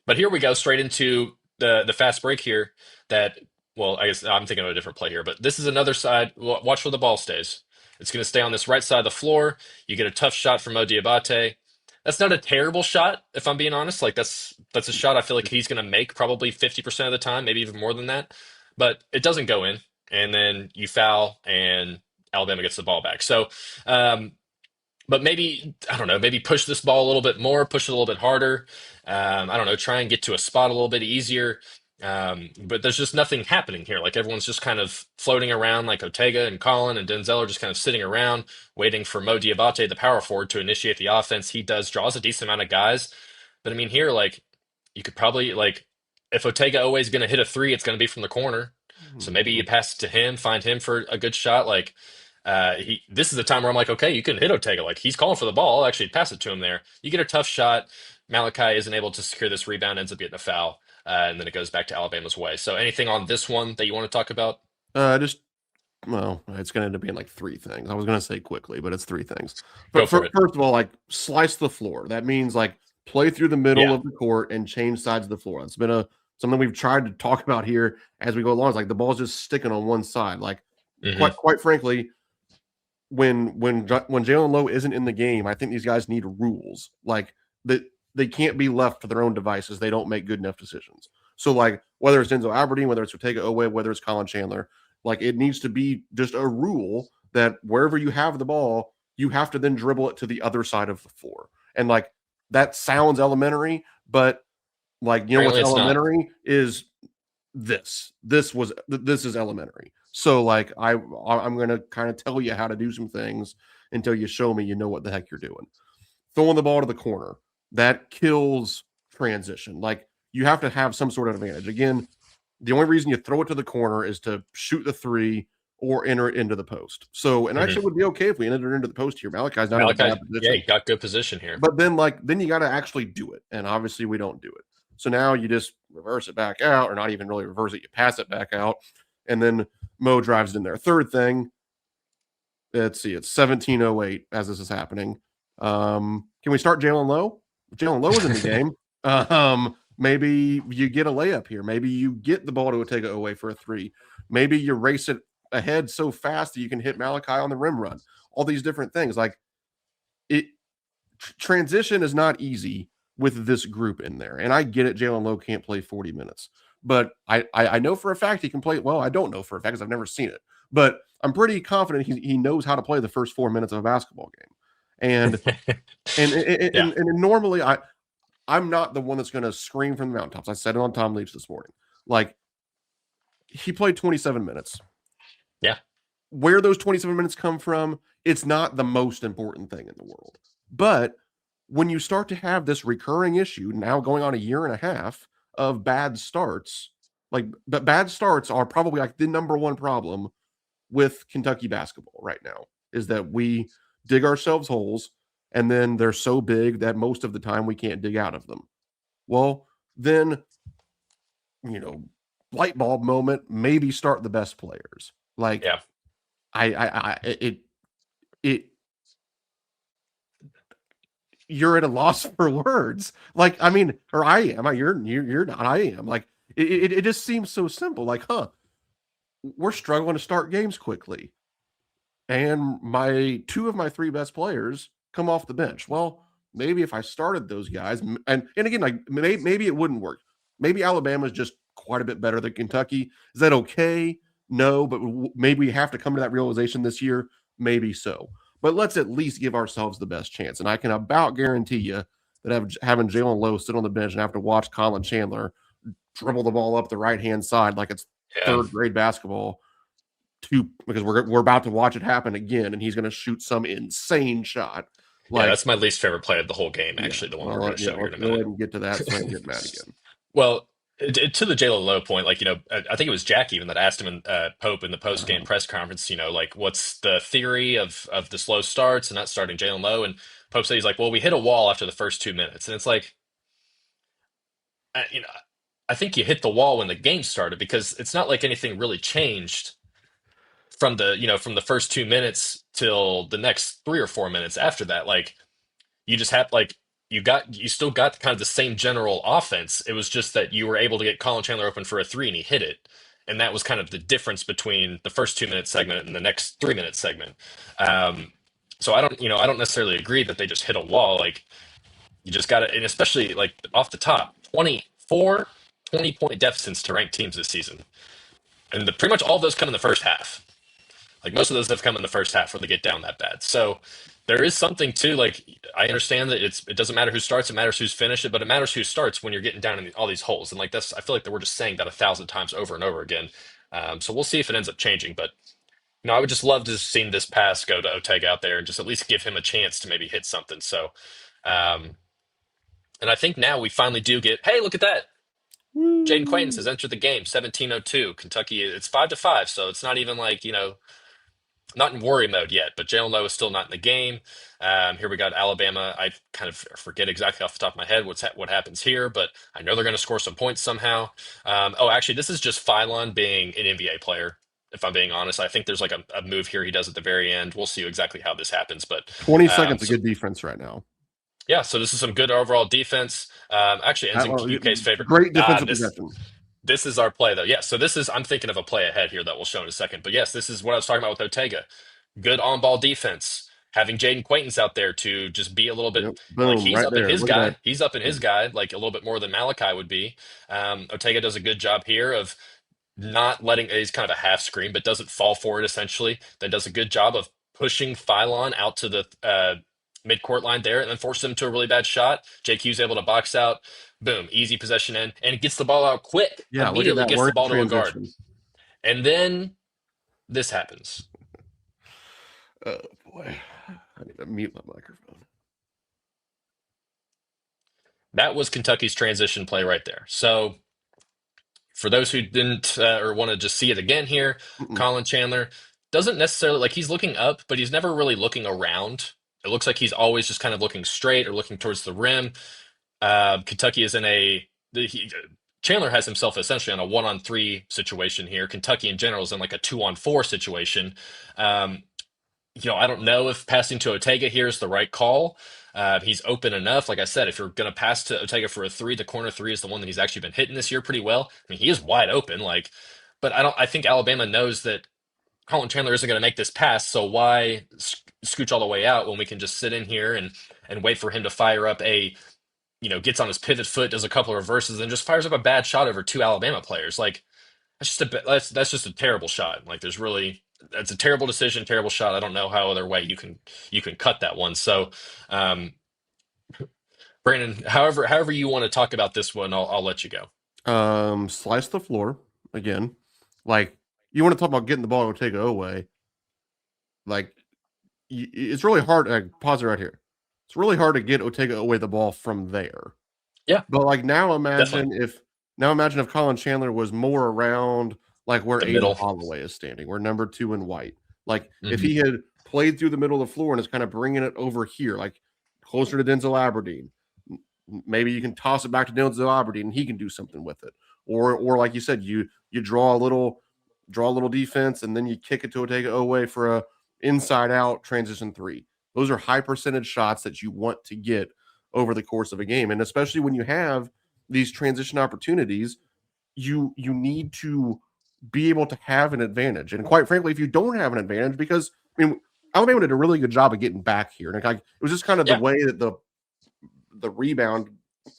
but here we go straight into the fast break here. That well, I guess I'm thinking of a different play here, but this is another side. Watch where the ball stays. It's going to stay on this right side of the floor. You get a tough shot from Mo Diabate. That's not a terrible shot, if I'm being honest. Like that's a shot I feel like he's going to make probably 50% of the time, maybe even more than that. But it doesn't go in, and then you foul, and Alabama gets the ball back. So um, but maybe I don't know, maybe push this ball a little bit more, push it a little bit harder. I don't know, try and get to a spot a little bit easier. But there's just nothing happening here. Like everyone's just kind of floating around, like Ortega and Colin and Denzel are just kind of sitting around waiting for Mo Diabate, the power forward, to initiate the offense. He does draws a decent amount of guys, but I mean here, like you could probably like if Ortega always going to hit a three, it's going to be from the corner. So maybe you pass it to him, find him for a good shot. Like this is the time where I'm like, okay, you can hit Ortega. Like he's calling for the ball. I'll actually pass it to him there. You get a tough shot. Malachi isn't able to secure this rebound, ends up getting a foul, and then it goes back to Alabama's way. So anything on this one that you want to talk about? Just well, it's going to end up being like three things. I was going to say quickly, but it's three things. Go But for it. first of all, like slice the floor. That means like play through the middle Yeah. of the court and change sides of the floor. It's been a something we've tried to talk about here as we go along. It's like the ball's just sticking on one side. Like Hmm. quite frankly, when Jalen Lowe isn't in the game, I think these guys need rules. Like that they can't be left to their own devices. They don't make good enough decisions. So like whether it's Denzel Aberdeen, whether it's Ortega Owe, whether it's Colin Chandler, like it needs to be just a rule that wherever you have the ball, you have to then dribble it to the other side of the floor. And like that sounds elementary, but like you know what's Apparently it's not. elementary is this is elementary. So like I'm gonna kind of tell you how to do some things until you show me you know what the heck you're doing. Throwing the ball to the corner, that kills transition. Like you have to have some sort of advantage. Again, the only reason you throw it to the corner is to shoot the three or enter it into the post. So, and Hmm. actually would be okay if we entered it into the post here. Malachi's not in a bad Malachi, yeah, position, he got good position here. but then you got to actually do it, and obviously we don't do it. So now you just reverse it back out, or not even really reverse it. You pass it back out, and then Mo drives it in there. Third thing, let's see, it's 17:08 as this is happening. Can we start Jalen Lowe? If Jalen Lowe is in the game. Maybe you get a layup here. Maybe you get the ball to take it away for a three. Maybe you race it ahead so fast that you can hit Malachi on the rim run. All these different things. Like it transition is not easy with this group in there. And I get it, Jalen Lowe can't play 40 minutes. But I know for a fact he can play. Well, I don't know for a fact because I've never seen it. But I'm pretty confident he knows how to play the first 4 minutes of a basketball game. And Yeah. and normally I'm not the one that's going to scream from the mountaintops. I said it on Tom Leach this morning. Like he played 27 minutes. Yeah. Where those 27 minutes come from, it's not the most important thing in the world. But when you start to have this recurring issue now going on a year and a half of bad starts, like but bad starts are probably like the number one problem with Kentucky basketball right now is that we dig ourselves holes and then they're so big that most of the time we can't dig out of them. Well, then, you know, light bulb moment, maybe start the best players. Like Yeah. it you're at a loss for words. Like, I mean, or I am. You're not. I am. Like, it just seems so simple. Like, huh? We're struggling to start games quickly, and my two of my three best players come off the bench. Well, maybe if I started those guys, and again, like maybe it wouldn't work. Maybe Alabama's just quite a bit better than Kentucky. Is that okay? No, but maybe we have to come to that realization this year. Maybe so. But let's at least give ourselves the best chance. And I can about guarantee you that having Jalen Lowe sit on the bench and have to watch Colin Chandler dribble the ball up the right hand side like it's Yeah. third grade basketball because we're about to watch it happen again, and he's going to shoot some insane shot. Yeah, Like, that's my least favorite play of the whole game, yeah, actually, the one we're well, going to yeah, show here in let's a go minute. ahead and get to that so I don't get mad again. Well, to the Jalen Lowe point, like, I think it was Jack even that asked him Pope in the post game Uh, press conference, like what's the theory of the slow starts and not starting Jalen Lowe? And Pope said he's like, well, we hit a wall after the first 2 minutes, and it's like, I, you know, I think you hit the wall when the game started because it's not like anything really changed from the first 2 minutes till the next 3 or 4 minutes after that. Like you just have like you still got kind of the same general offense. It was just that you were able to get Colin Chandler open for a three and he hit it. And that was kind of the difference between the first 2 minute segment and the next 3 minute segment. So I don't necessarily agree that they just hit a wall. Like you just got to, and especially like off the top, 20 point deficits to ranked teams this season. And pretty much all of those come in the first half. Like most of those have come in the first half where they get down that bad. So there is something to like. I understand that it doesn't matter who starts, it matters who's finished it, but it matters who starts when you're getting down in all these holes. And like that's, I feel like that we're just saying that 1,000 times over and over again. So we'll see if it ends up changing. But I would just love to have seen this pass go to Otega out there and just at least give him a chance to maybe hit something. So, um, and I think now we finally do get. Hey, look at that! Jaden Quaintance woo. has entered the game, 17:02. Kentucky, it's 5-5, so it's not even like not in worry mode yet, but Jalen Lowe is still not in the game. Here we got Alabama. I kind of forget exactly off the top of my head what happens here, but I know they're going to score some points somehow. Actually, this is just Phylon being an NBA player. If I'm being honest, I think there's like a move here he does at the very end. We'll see exactly how this happens, but 20 seconds of so good defense right now. yeah, so this is some good overall defense. Actually, ends in Well, UK's favor. great Ah, defensive this possession. this is our play though. Yeah, so this is I'm thinking of a play ahead here that we'll show in a second. But yes, this is what I was talking about with Otega. Good on ball defense. Having Jaden Quaintance out there to just be a little bit Yep. like Boom. he's Right up in there. his Look at that. guy. He's up in his guy like a little bit more than Malachi would be. Otega does a good job here of not letting he's kind of a half screen, but doesn't fall for it essentially. Then does a good job of pushing Phylon out to the mid-court line there and then forces him to a really bad shot. JQ's able to box out. Boom, easy possession in and gets the ball out quick. Yeah. Look at Immediately that. gets We're the in ball to a guard. transition. And then this happens. Oh, boy. I need to mute my microphone. That was Kentucky's transition play right there. So for those who didn't or want to just see it again here, Mm-mm. Colin Chandler doesn't necessarily like he's looking up, but he's never really looking around. It looks like he's always just kind of looking straight or looking towards the rim. Kentucky is in Chandler has himself essentially on a 1-on-3 situation here. Kentucky in general is in like a 2-on-4 situation. Um, I don't know if passing to Otega here is the right call. He's open enough. Like I said, if you're going to pass to Otega for a three, the corner three is the one that he's actually been hitting this year pretty well. I mean, he is wide open. Like, but I think Alabama knows that Colin Chandler isn't going to make this pass. So why scooch all the way out when we can just sit in here and wait for him to fire up gets on his pivot foot, does a couple of reverses, and just fires up a bad shot over two Alabama players. Like that's just a terrible shot. Like there's really that's a terrible decision, terrible shot. I don't know how other way you can cut that one. So, um, Brandon, however you want to talk about this one, I'll let you go. Slice the floor again. Like you want to talk about getting the ball to take it away. Like it's really hard. Pause it right here. It's really hard to get Otega away the ball from there. Yeah, But like definitely. now imagine if Colin Chandler was more around like where The Aiden middle. Holloway is standing, where number 2 in white. Like if Hmm. he had played through the middle of the floor and is kind of bringing it over here, like closer to Denzel Aberdeen. Maybe you can toss it back to Denzel Aberdeen and he can do something with it. Or like you said, you draw a little defense and then you kick it to Otega Owe for a inside out transition three. Those are high percentage shots that you want to get over the course of a game. And especially when you have these transition opportunities, you need to be able to have an advantage. And quite frankly, if you don't have an advantage, because I mean, Alabama did a really good job of getting back here, and it was just kind of the Yeah, way that the rebound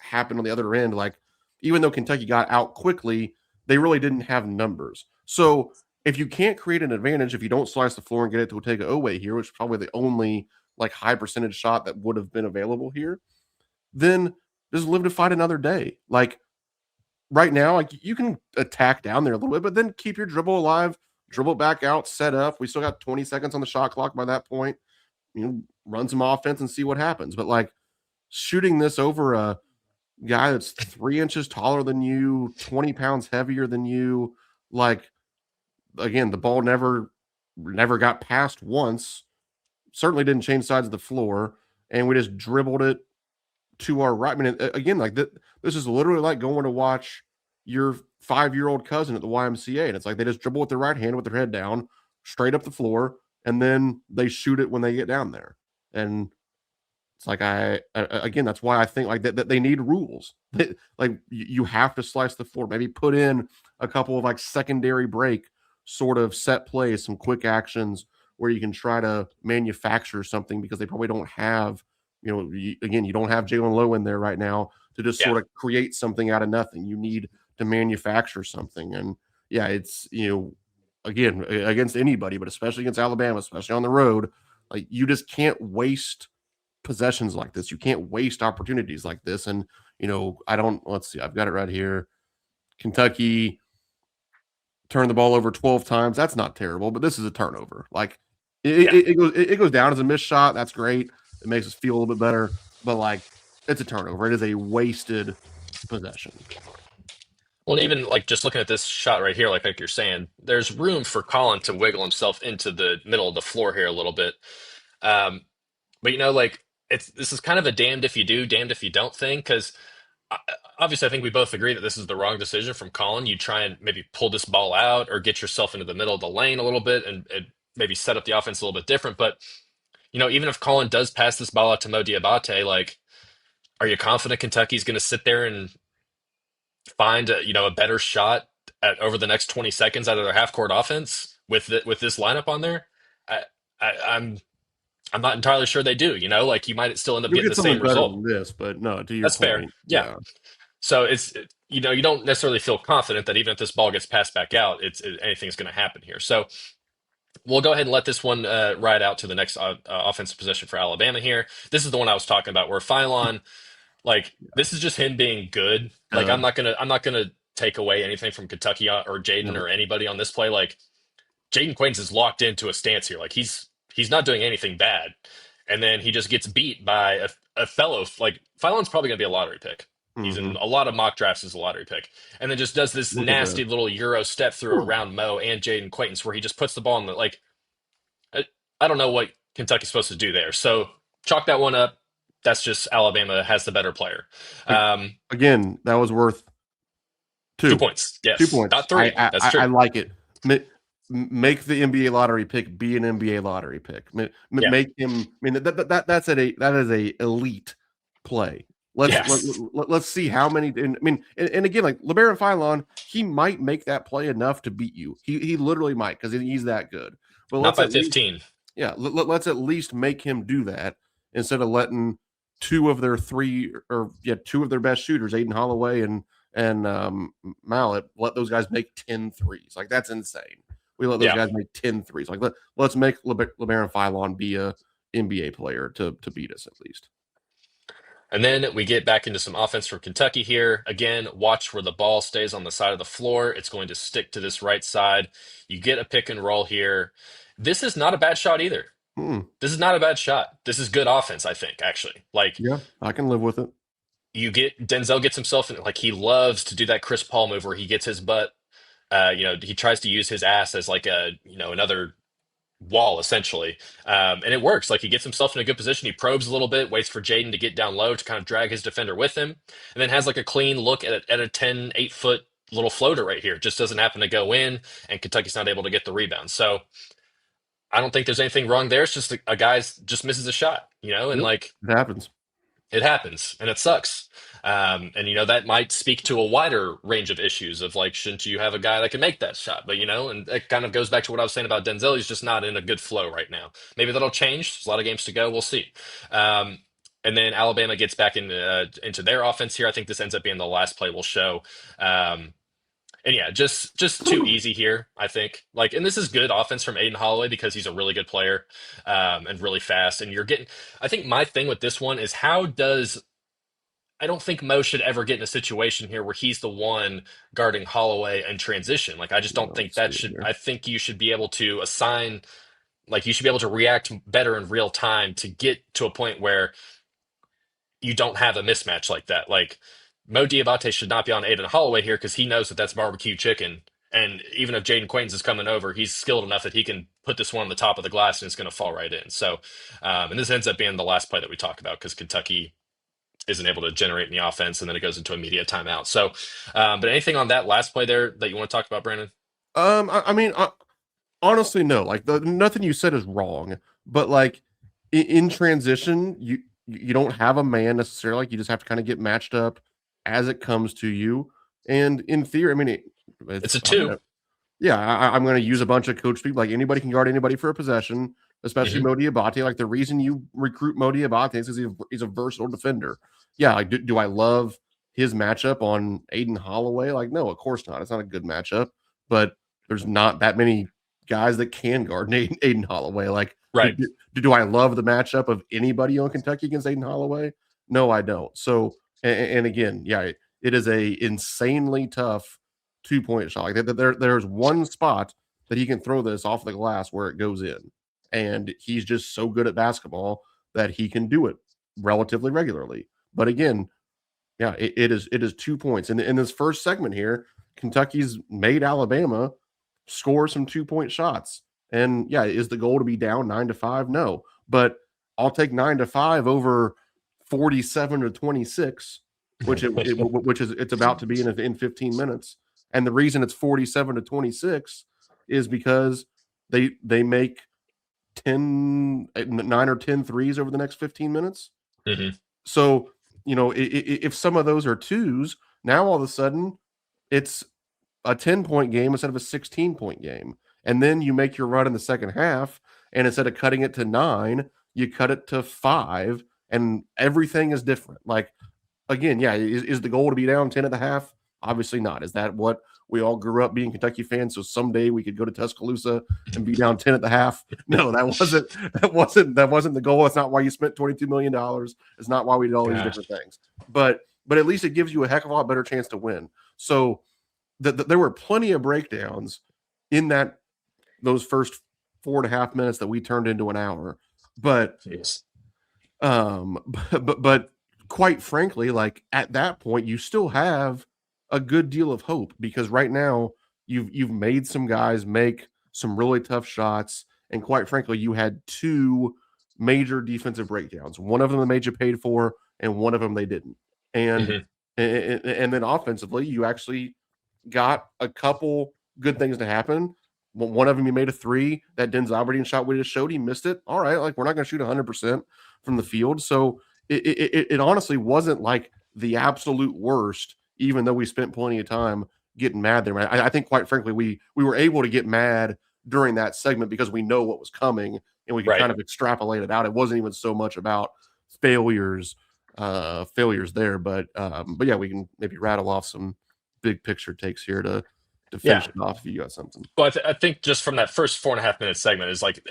happened on the other end. Like even though Kentucky got out quickly, they really didn't have numbers. So if you can't create an advantage, if you don't slice the floor and get it to Otega Owe here, which is probably the only like high percentage shot that would have been available here, then just live to fight another day. Like right now, like you can attack down there a little bit, but then keep your dribble alive, dribble back out, set up. We still got 20 seconds on the shot clock by that point. You know, run some offense and see what happens. But like shooting this over a guy that's 3 inches taller than you, 20 pounds heavier than you, like again, the ball never got past once. Certainly didn't change sides of the floor, and we just dribbled it to our right. I mean, again, like this is literally like going to watch your 5-year-old cousin at the YMCA, and it's like they just dribble with their right hand with their head down, straight up the floor, and then they shoot it when they get down there. And it's like again, that's why I think like that they need rules. Like you have to slice the floor. Maybe put in a couple of like secondary break sort of set plays, some quick actions where you can try to manufacture something because they probably don't have, again, you don't have Jalen Lowe in there right now to just yeah, sort of create something out of nothing. You need to manufacture something. And yeah, it's, again, against anybody, but especially against Alabama, especially on the road, like you just can't waste possessions like this. You can't waste opportunities like this. And, I don't, let's see, I've got it right here. Kentucky turned the ball over 12 times. That's not terrible, but this is a turnover. Like yeah. it goes down as a missed shot. That's great. It makes us feel a little bit better, but like it's a turnover. It is a wasted possession. Well, even like just looking at this shot right here, like you're saying, there's room for Colin to wiggle himself into the middle of the floor here a little bit. Um, but like this is kind of a damned if you do, damned if you don't thing, because obviously I think we both agree that this is the wrong decision from Colin. You try and maybe pull this ball out or get yourself into the middle of the lane a little bit and maybe set up the offense a little bit different. But even if Colin does pass this ball out to Mo Diabate, like, are you confident Kentucky's going to sit there and find a better shot over the next 20 seconds out of their half court offense with this lineup on there? I, I'm not entirely sure they do. Like you might still end up You'll getting get the something same better result. than this, but no, to your That's fair. point, Yeah. yeah. So you don't necessarily feel confident that even if this ball gets passed back out, anything's going to happen here. So we'll go ahead and let this one ride out to the next offensive possession for Alabama here. This is the one I was talking about where Phylon, like, this is just him being good. Like, Uh, I'm not gonna take away anything from Kentucky or Jaden no, or anybody on this play. Like, Jaden Quains is locked into a stance here. Like, he's not doing anything bad, and then he just gets beat by a fellow. Like, Phylon's probably gonna be a lottery pick. He's mm-hmm. in a lot of mock drafts as a lottery pick, and then just does this Look at this. nasty little Euro step through around Mo and Jaden Quaintance, where he just puts the ball in the like. I don't know what Kentucky's supposed to do there. So chalk that one up. That's just Alabama has the better player. Um, Again, that was worth two two. points. Two Yes, points. not three. That's I true. like it. Make the NBA lottery pick be an NBA lottery pick. Yeah. Make him. I mean that is a elite play. Yes. Let's see how many. And, I mean, and again, like LeBaron Philon, he might make that play enough to beat you. He literally might because he's that good. But Not let's by at least 15. let's at least make him do that instead of letting two of their best shooters, Aiden Holloway and Mallet, let those guys make 10 threes. Like that's insane. We let those Yeah. guys make 10 threes. Like let's make LeBaron Philon be a NBA player to beat us at least. And then we get back into some offense from Kentucky here. Again, watch where the ball stays on the side of the floor. It's going to stick to this right side. You get a pick and roll here. This is not a bad shot either. Hmm. This is not a bad shot. This is good offense, I think, actually. Like Yeah, I can live with it. you get Denzel gets himself in, like he loves to do that Chris Paul move where he gets his butt, he tries to use his ass as like another wall essentially. And it works. Like he gets himself in a good position. He probes a little bit, waits for Jaden to get down low to kind of drag his defender with him, and then has like a clean look at a 8 foot little floater right here. It just doesn't happen to go in, and Kentucky's not able to get the rebound. So I don't think there's anything wrong there. It's just a guy's just misses a shot, and Yep, like it happens. it happens and it sucks. And that might speak to a wider range of issues of like, shouldn't you have a guy that can make that shot? But and it kind of goes back to what I was saying about Denzel. He's just not in a good flow right now. Maybe that'll change. There's a lot of games to go. We'll see. Um, and then Alabama gets back into their offense here. I think this ends up being the last play we'll show. Um, and yeah, just too easy here, I think. Like, and this is good offense from Aiden Holloway because he's a really good player, and really fast. And you're getting. I think my thing with this one is how does I don't think Mo should ever get in a situation here where he's the one guarding Holloway and transition. Like, I just don't think Let's see that it should. here. I think you should be able to assign, like, you should be able to react better in real time to get to a point where you don't have a mismatch like that. Like, Mo Diabate should not be on Aiden Holloway here because he knows that that's barbecue chicken. And even if Jaden Quaintance is coming over, he's skilled enough that he can put this one on the top of the glass and it's going to fall right in. So, and this ends up being the last play that we talk about because Kentucky isn't able to generate any offense, and then it goes into immediate timeout. So, but anything on that last play there that you want to talk about, Brandon? I mean, honestly, no. Like nothing you said is wrong, but like in transition, you don't have a man necessarily. Like you just have to kind of get matched up as it comes to you. And in theory, I mean, It's it's a two. yeah. I'm going to use a bunch of coach speak. Like anybody can guard anybody for a possession, especially Hmm. Mo Diabate. Like the reason you recruit Mo Diabate is because he's a versatile defender. Yeah. Like do I love his matchup on Aiden Holloway? Like no, of course not. It's not a good matchup, but there's not that many guys that can guard Aiden Holloway. Like, Right. do I love the matchup of anybody on Kentucky against Aiden Holloway? No, I don't. So, and again, yeah, it is a insanely tough 2 point shot. Like there's one spot that he can throw this off the glass where it goes in, and he's just so good at basketball that he can do it relatively regularly. But again, yeah, it is 2 points. And in this first segment here, Kentucky's made Alabama score some 2 point shots. And yeah, is the goal to be down 9-5? No, but I'll take 9-5 over 47-26, which is it's about to be in 15 minutes. And the reason it's 47-26 is because they make 9 or 10 threes over the next 15 minutes. Hmm. So, if some of those are twos, now all of a sudden it's a 10 point game instead of a 16 point game. And then you make your run in the second half, and instead of cutting it to 9, you cut it to 5, and everything is different. Like, again, yeah, is the goal to be down 10 at the half? Obviously not. Is that what we all grew up being Kentucky fans? So someday we could go to Tuscaloosa and be down 10 at the half. No, that wasn't the goal. That's not why you spent $22 million. It's not why we did all these Gosh. different things. But at least it gives you a heck of a lot better chance to win. So there were plenty of breakdowns in those first 4.5 minutes that we turned into an hour. But Jeez. but quite frankly, like at that point, you still have a good deal of hope because right now you've made some guys make some really tough shots, and quite frankly, you had two major defensive breakdowns. One of them they made you paid for, and one of them they didn't. And Hmm. and then offensively, you actually got a couple good things to happen. One of them, he made a three. That Denzel Aberdeen shot we just showed, he missed it. All right, like we're not going to shoot 100% from the field. So it honestly wasn't like the absolute worst, even though we spent plenty of time getting mad there. I think, quite frankly, we were able to get mad during that segment because we know what was coming and we could Right. kind of extrapolate it out. It wasn't even so much about failures, failures there, but yeah, we can maybe rattle off some big picture takes here to finish Yeah. it off if you got something. Well, I think just from that first 4.5 minute segment is like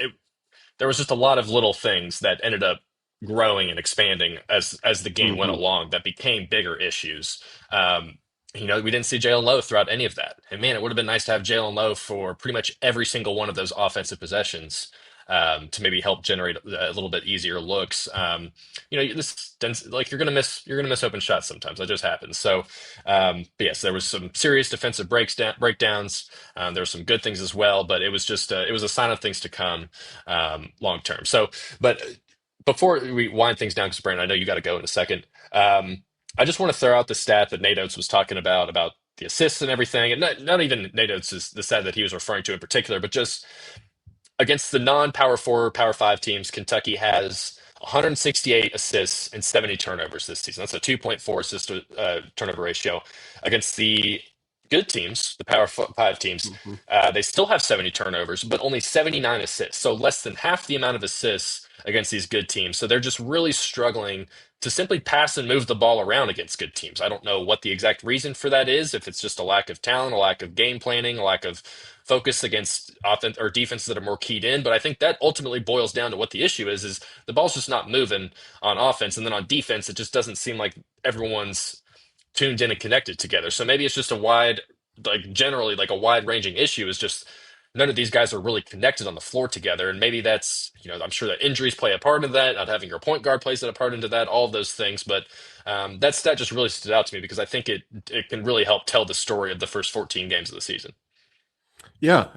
there was just a lot of little things that ended up growing and expanding as the game went Hmm. along that became bigger issues. Um, we didn't see Jalen Lowe throughout any of that. And man, it would have been nice to have Jalen Lowe for pretty much every single one of those offensive possessions, to maybe help generate a little bit easier looks. Like you're gonna miss open shots sometimes. That just happens. So, but yes, there was some serious defensive breakdowns. There were some good things as well, but it was a sign of things to come, long term. So, but before we wind things down, because Brandon, I know you got to go in a second. I just want to throw out the stat that Nate Oates was talking about the assists and everything, and not even Nate Oates is the stat that he was referring to in particular, but just against the non-Power Four, Power Five teams, Kentucky has 168 assists and 70 turnovers this season. That's a 2.4 assist to turnover ratio. Against the good teams, the Five teams, Hmm. they still have 70 turnovers, but only 79 assists. So less than half the amount of assists against these good teams. So they're just really struggling to simply pass and move the ball around against good teams. I don't know what the exact reason for that is, if it's just a lack of talent, a lack of game planning, a lack of focus against offense or defenses that are more keyed in. But I think that ultimately boils down to what the issue is the ball's just not moving on offense. And then on defense, it just doesn't seem like everyone's tuned in and connected together. So maybe it's just generally like a wide ranging issue is just none of these guys are really connected on the floor together. And maybe that's, I'm sure that injuries play a part in that. Not having your point guard plays a part into that, all of those things. But that stat just really stood out to me because I think it can really help tell the story of the first 14 games of the season. Yeah,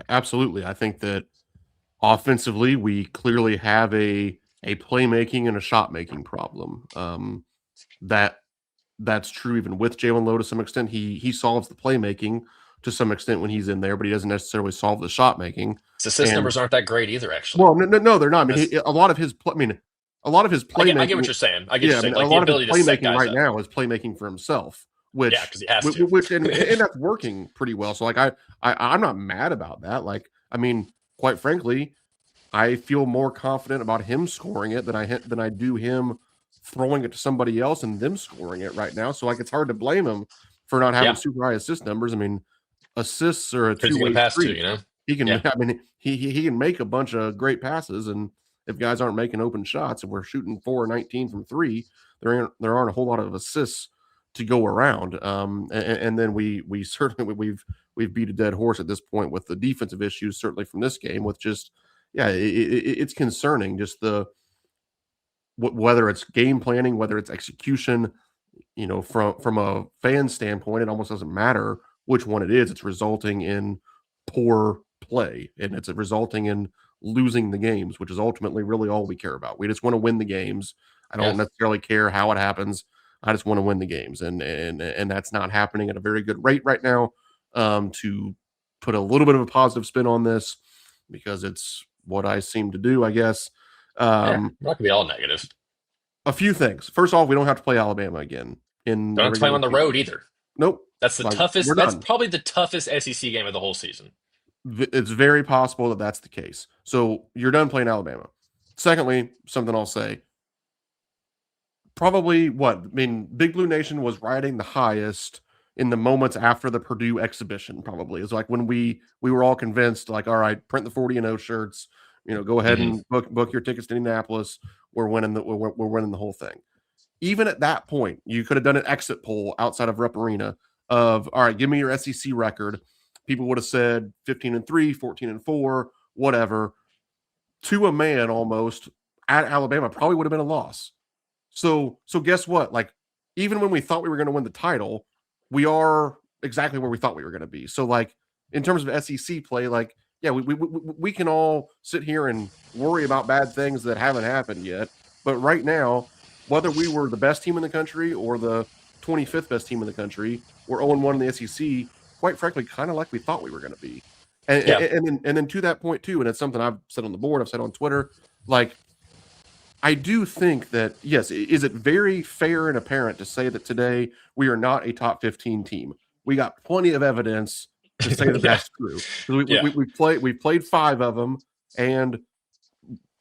absolutely. I think that offensively, we clearly have a playmaking and a shot making problem. That that's true even with Jalen Lowe to some extent. He solves the playmaking to some extent when he's in there, but he doesn't necessarily solve the shot making. His assist And numbers aren't that great either, actually. well, no, they're not. I mean, That's a lot of his, a lot of his I get what playmaking. you're saying. I get what Yeah, you're I mean, saying. a Like the lot of his ability to set playmaking guys right up. now is playmaking for himself, Yeah, because he has to. and that's working pretty well. So like I'm not mad about that. Like I mean, quite frankly, I feel more confident about him scoring it than I do him throwing it to somebody else and them scoring it right now. So like it's hard to blame him for not having Yeah, super high assist numbers. I mean, assists are a who's he gonna two-way pass to? street. He can Yeah, I mean he can make a bunch of great passes, and if guys aren't making open shots and we're shooting 4 or 19 from three, there aren't a whole lot of assists to go around. And then we certainly we've beat a dead horse at this point with the defensive issues, certainly from this game with just yeah, it's concerning just whether it's game planning, whether it's execution, from a fan standpoint, it almost doesn't matter which one it is. It's resulting in poor play, and it's resulting in losing the games, which is ultimately really all we care about. We just want to win the games. I yeah, don't necessarily care how it happens. I just want to win the games, and that's not happening at a very good rate right now. To put a little bit of a positive spin on this, because it's what I seem to do, I guess. yeah. Um, We're not gonna be all negative. a few things. First off, we don't have to play Alabama again in Don't the have to play him regular on the season. road either. Nope. That's the Like we're toughest. That's done. probably the toughest SEC game of the whole season. It's very possible that that's the case. So you're done playing Alabama. Secondly, something I'll say, probably what I mean, Big Blue Nation was riding the highest in the moments after the Purdue exhibition. Probably it's like when we were all convinced, like, all right, print the 40-0 shirts. Go ahead Hmm. and book your tickets to Indianapolis. We're winning the whole thing. Even at that point, you could have done an exit poll outside of Rep Arena of, all right, give me your SEC record. People would have said 15-3, 14-4, whatever. To a man almost at Alabama probably would have been a loss. So guess what? Like, even when we thought we were going to win the title, we are exactly where we thought we were going to be. So like in terms of SEC play, like yeah, we can all sit here and worry about bad things that haven't happened yet. But right now, whether we were the best team in the country or the 25th best team in the country, we're 0-1 in the SEC. Quite frankly, kind of like we thought we were going to be. And, Yeah, and then to that point too, and it's something I've said on the board, I've said on Twitter, like I do think that, yes, is it very fair and apparent to say that today we are not a top 15 team? We got plenty of evidence to say that yeah, that's true. yeah, We've played five of them, and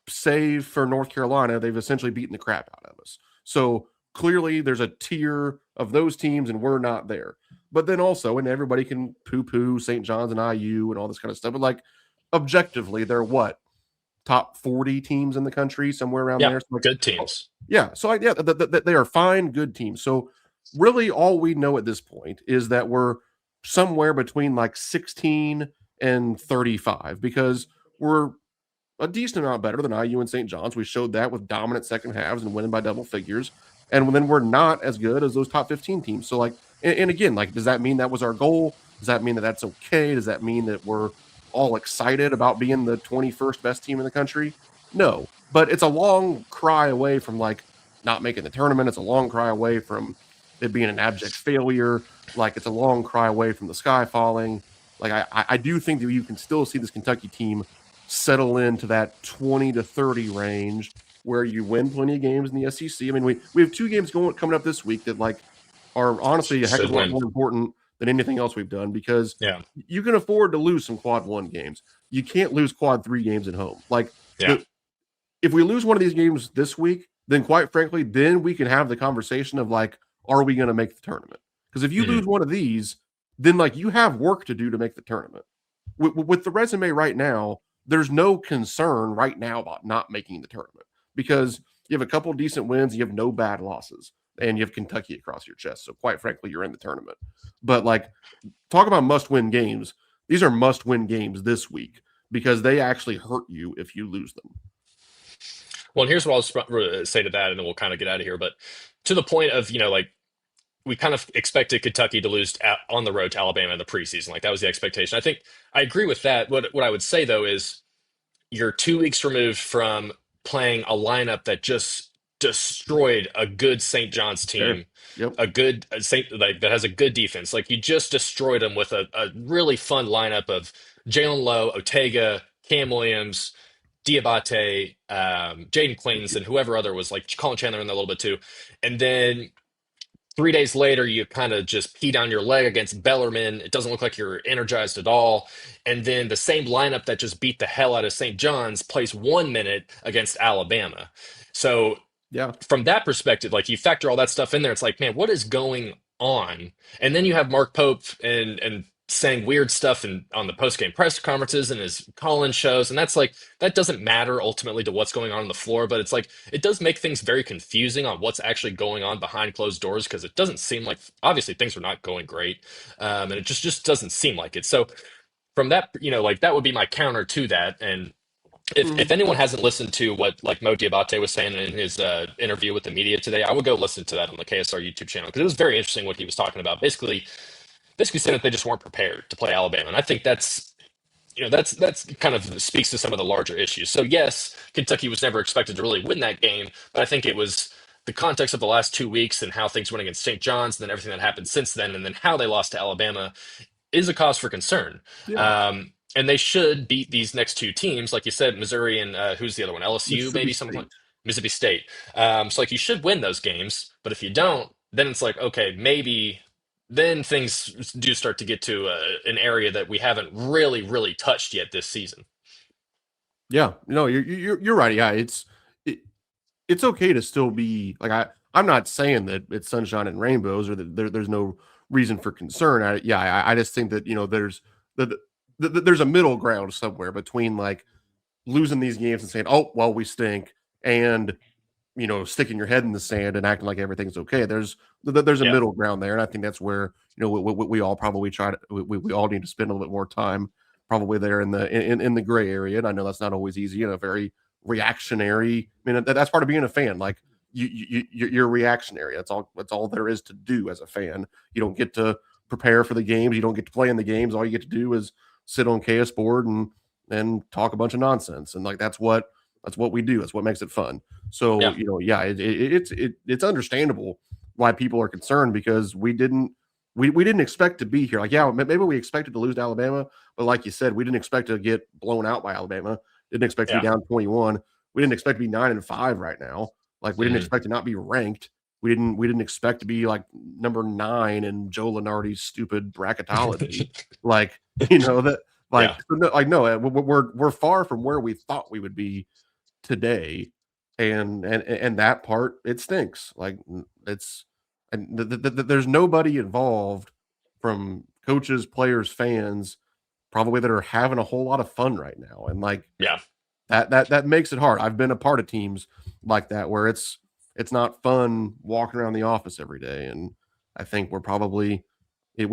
save for North Carolina, they've essentially beaten the crap out of us. So clearly there's a tier of those teams, and we're not there. But then also, and everybody can poo poo St. John's and IU and all this kind of stuff, but like objectively, they're what? top 40 teams in the country, somewhere around Yeah, there. So like, good oh, teams. yeah, so yeah, they are fine, good teams. So really, all we know at this point is that we're somewhere between like 16 and 35 because we're a decent amount better than IU and St. John's. We showed that with dominant second halves and winning by double figures. And then we're not as good as those top 15 teams. So, like, and again, like, does that mean that was our goal? Does that mean that that's okay? Does that mean that we're all excited about being the 21st best team in the country? No, but it's a long cry away from like not making the tournament. It's a long cry away from it being an abject failure. Like, it's a long cry away from the sky falling. Like, I do think that you can still see this Kentucky team settle into that 20 to 30 range where you win plenty of games in the SEC. I mean, we have two games coming up this week that like are honestly a heck of Should a lot win. more important than anything else we've done because Yeah, you can afford to lose some quad one games. You can't lose quad three games at home. Like yeah. the if we lose one of these games this week, then quite frankly, then we can have the conversation of like, are we going to make the tournament? Because if you Hmm. lose one of these, then like you have work to do to make the tournament. With the resume right now, there's no concern right now about not making the tournament because you have a couple decent wins, you have no bad losses, and you have Kentucky across your chest. So quite frankly, you're in the tournament. But like, talk about must-win games. These are must-win games this week because they actually hurt you if you lose them. Well, and here's what say to that, and then we'll kind of get out of here. But to the point of, like we kind of expected Kentucky to lose on the road to Alabama in the preseason. Like that was the expectation. I think I agree with that. What I would say though is you're 2 weeks removed from playing a lineup that just destroyed a good St. John's Fair. team, Yep. a good Saint like that has a good defense. Like you just destroyed them with a really fun lineup of Jalen Lowe, Otega, Cam Williams, Diabate, Jaden Quains, and whoever other was like Colin Chandler in there a little bit too. And then 3 days later, you kind of just pee down your leg against Bellarmine. It doesn't look like you're energized at all. And then the same lineup that just beat the hell out of St. John's plays 1 minute against Alabama. So Yeah. from that perspective, like you factor all that stuff in there, it's like, man, what is going on? And then you have Mark Pope and saying weird stuff on the post game press conferences and his call-in shows, and that's like that doesn't matter ultimately to what's going on the floor, but it's like it does make things very confusing on what's actually going on behind closed doors because it doesn't seem like obviously things are not going great, and it just doesn't seem like it. So from that, like that would be my counter to that, and if Mhm. anyone hasn't listened to what like Mo Diabate was saying in his interview with the media today, I would go listen to that on the KSR YouTube channel because it was very interesting what he was talking about. Basically saying that they just weren't prepared to play Alabama, and I think that's kind of speaks to some of the larger issues. So yes, Kentucky was never expected to really win that game, but I think it was the context of the last 2 weeks and how things went against St. John's, and then everything that happened since then, and then how they lost to Alabama is a cause for concern. Yeah. And they should beat these next two teams, like you said, Missouri and who's the other one? LSU, Mississippi maybe something like State. Mississippi State. So like you should win those games, but if you don't, then it's like okay, maybe then things do start to get to an area that we haven't really touched yet this season. Yeah. No, you're right. Yeah. It's okay to still be like I'm not saying that it's sunshine and rainbows or that there's no reason for concern. I just think that there's there's a middle ground somewhere between like losing these games and saying, oh well, we stink, and sticking your head in the sand and acting like everything's okay. There's a Yeah, middle ground there, and I think that's where we all probably try to we all need to spend a little bit more time probably there in the gray area. And I know that's not always easy and a very reactionary. I mean, that's part of being a fan. Like you're reactionary. That's all there is to do as a fan. You don't get to prepare for the games. You don't get to play in the games. All you get to do is sit on KS board and talk a bunch of nonsense. And like that's what we do. That's what makes it fun. So yeah, yeah, it's understandable why people are concerned because we didn't expect to be here. Like, yeah, maybe we expected to lose to Alabama, but like you said, we didn't expect to get blown out by Alabama. Didn't expect to be yeah. down 21. We didn't expect to be 9-5 right now. Like, we didn't Mhm. expect to not be ranked. We didn't expect to be like number 9 in Joe Lenardi's stupid bracketology. Like, that like Yeah, so no, like no, we're far from where we thought we would be today, and that part it stinks. Like it's and there's nobody involved from coaches, players, fans, probably that are having a whole lot of fun right now, and like yeah. that makes it hard. I've been a part of teams like that where it's not fun walking around the office every day, and I think we're probably it,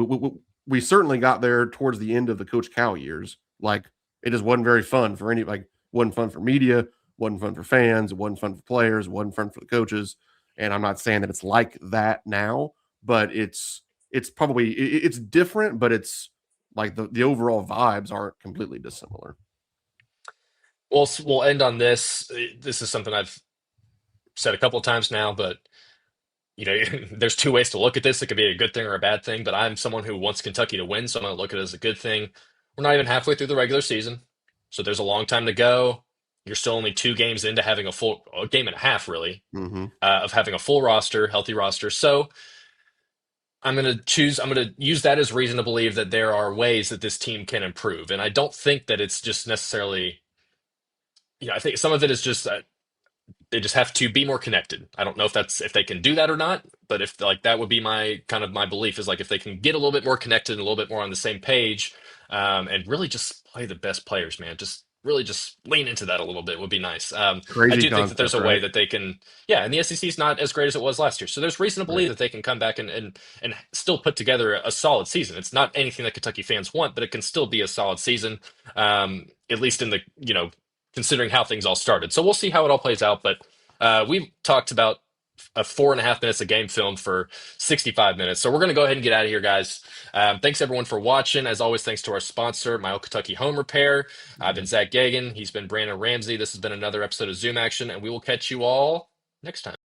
we certainly got there towards the end of the Coach Cal years. Like it just wasn't very fun for any like wasn't fun for media, wasn't fun for fans, it wasn't fun for players, it wasn't fun for the coaches. And I'm not saying that it's like that now, but it's probably it's different, but it's like the overall vibes aren't completely dissimilar. We'll end on this. This is something I've said a couple of times now, but you know, there's two ways to look at this. It could be a good thing or a bad thing, but I'm someone who wants Kentucky to win, so I'm going to look at it as a good thing. We're not even halfway through the regular season, so there's a long time to go. You're still only 2 games into having a game and a half, really, Mm-hmm. of having a full roster, healthy roster. So I'm going to use that as reason to believe that there are ways that this team can improve. And I don't think that it's just necessarily, I think some of it is just they just have to be more connected. I don't know if they can do that or not, but if like that would be my kind of my belief is like if they can get a little bit more connected and a little bit more on the same page, and really just play the best players, man. Just really just lean into that a little bit would be nice. I Crazy do think that there's concept, a way right? that they can, yeah, and the SEC is not as great as it was last year, so there's reason to Right. believe that they can come back and still put together a solid season. It's not anything that Kentucky fans want, but it can still be a solid season, at least in the considering how things all started. So we'll see how it all plays out, but. We talked about a 4.5 minutes of game filmed for 65 minutes. So we're going to go ahead and get out of here, guys. Thanks everyone for watching. As always, thanks to our sponsor, My Old Kentucky Home Repair. I've been Zach Geoghegan. He's been Brandon Ramsey. This has been another episode of Zoom Action, and we will catch you all next time.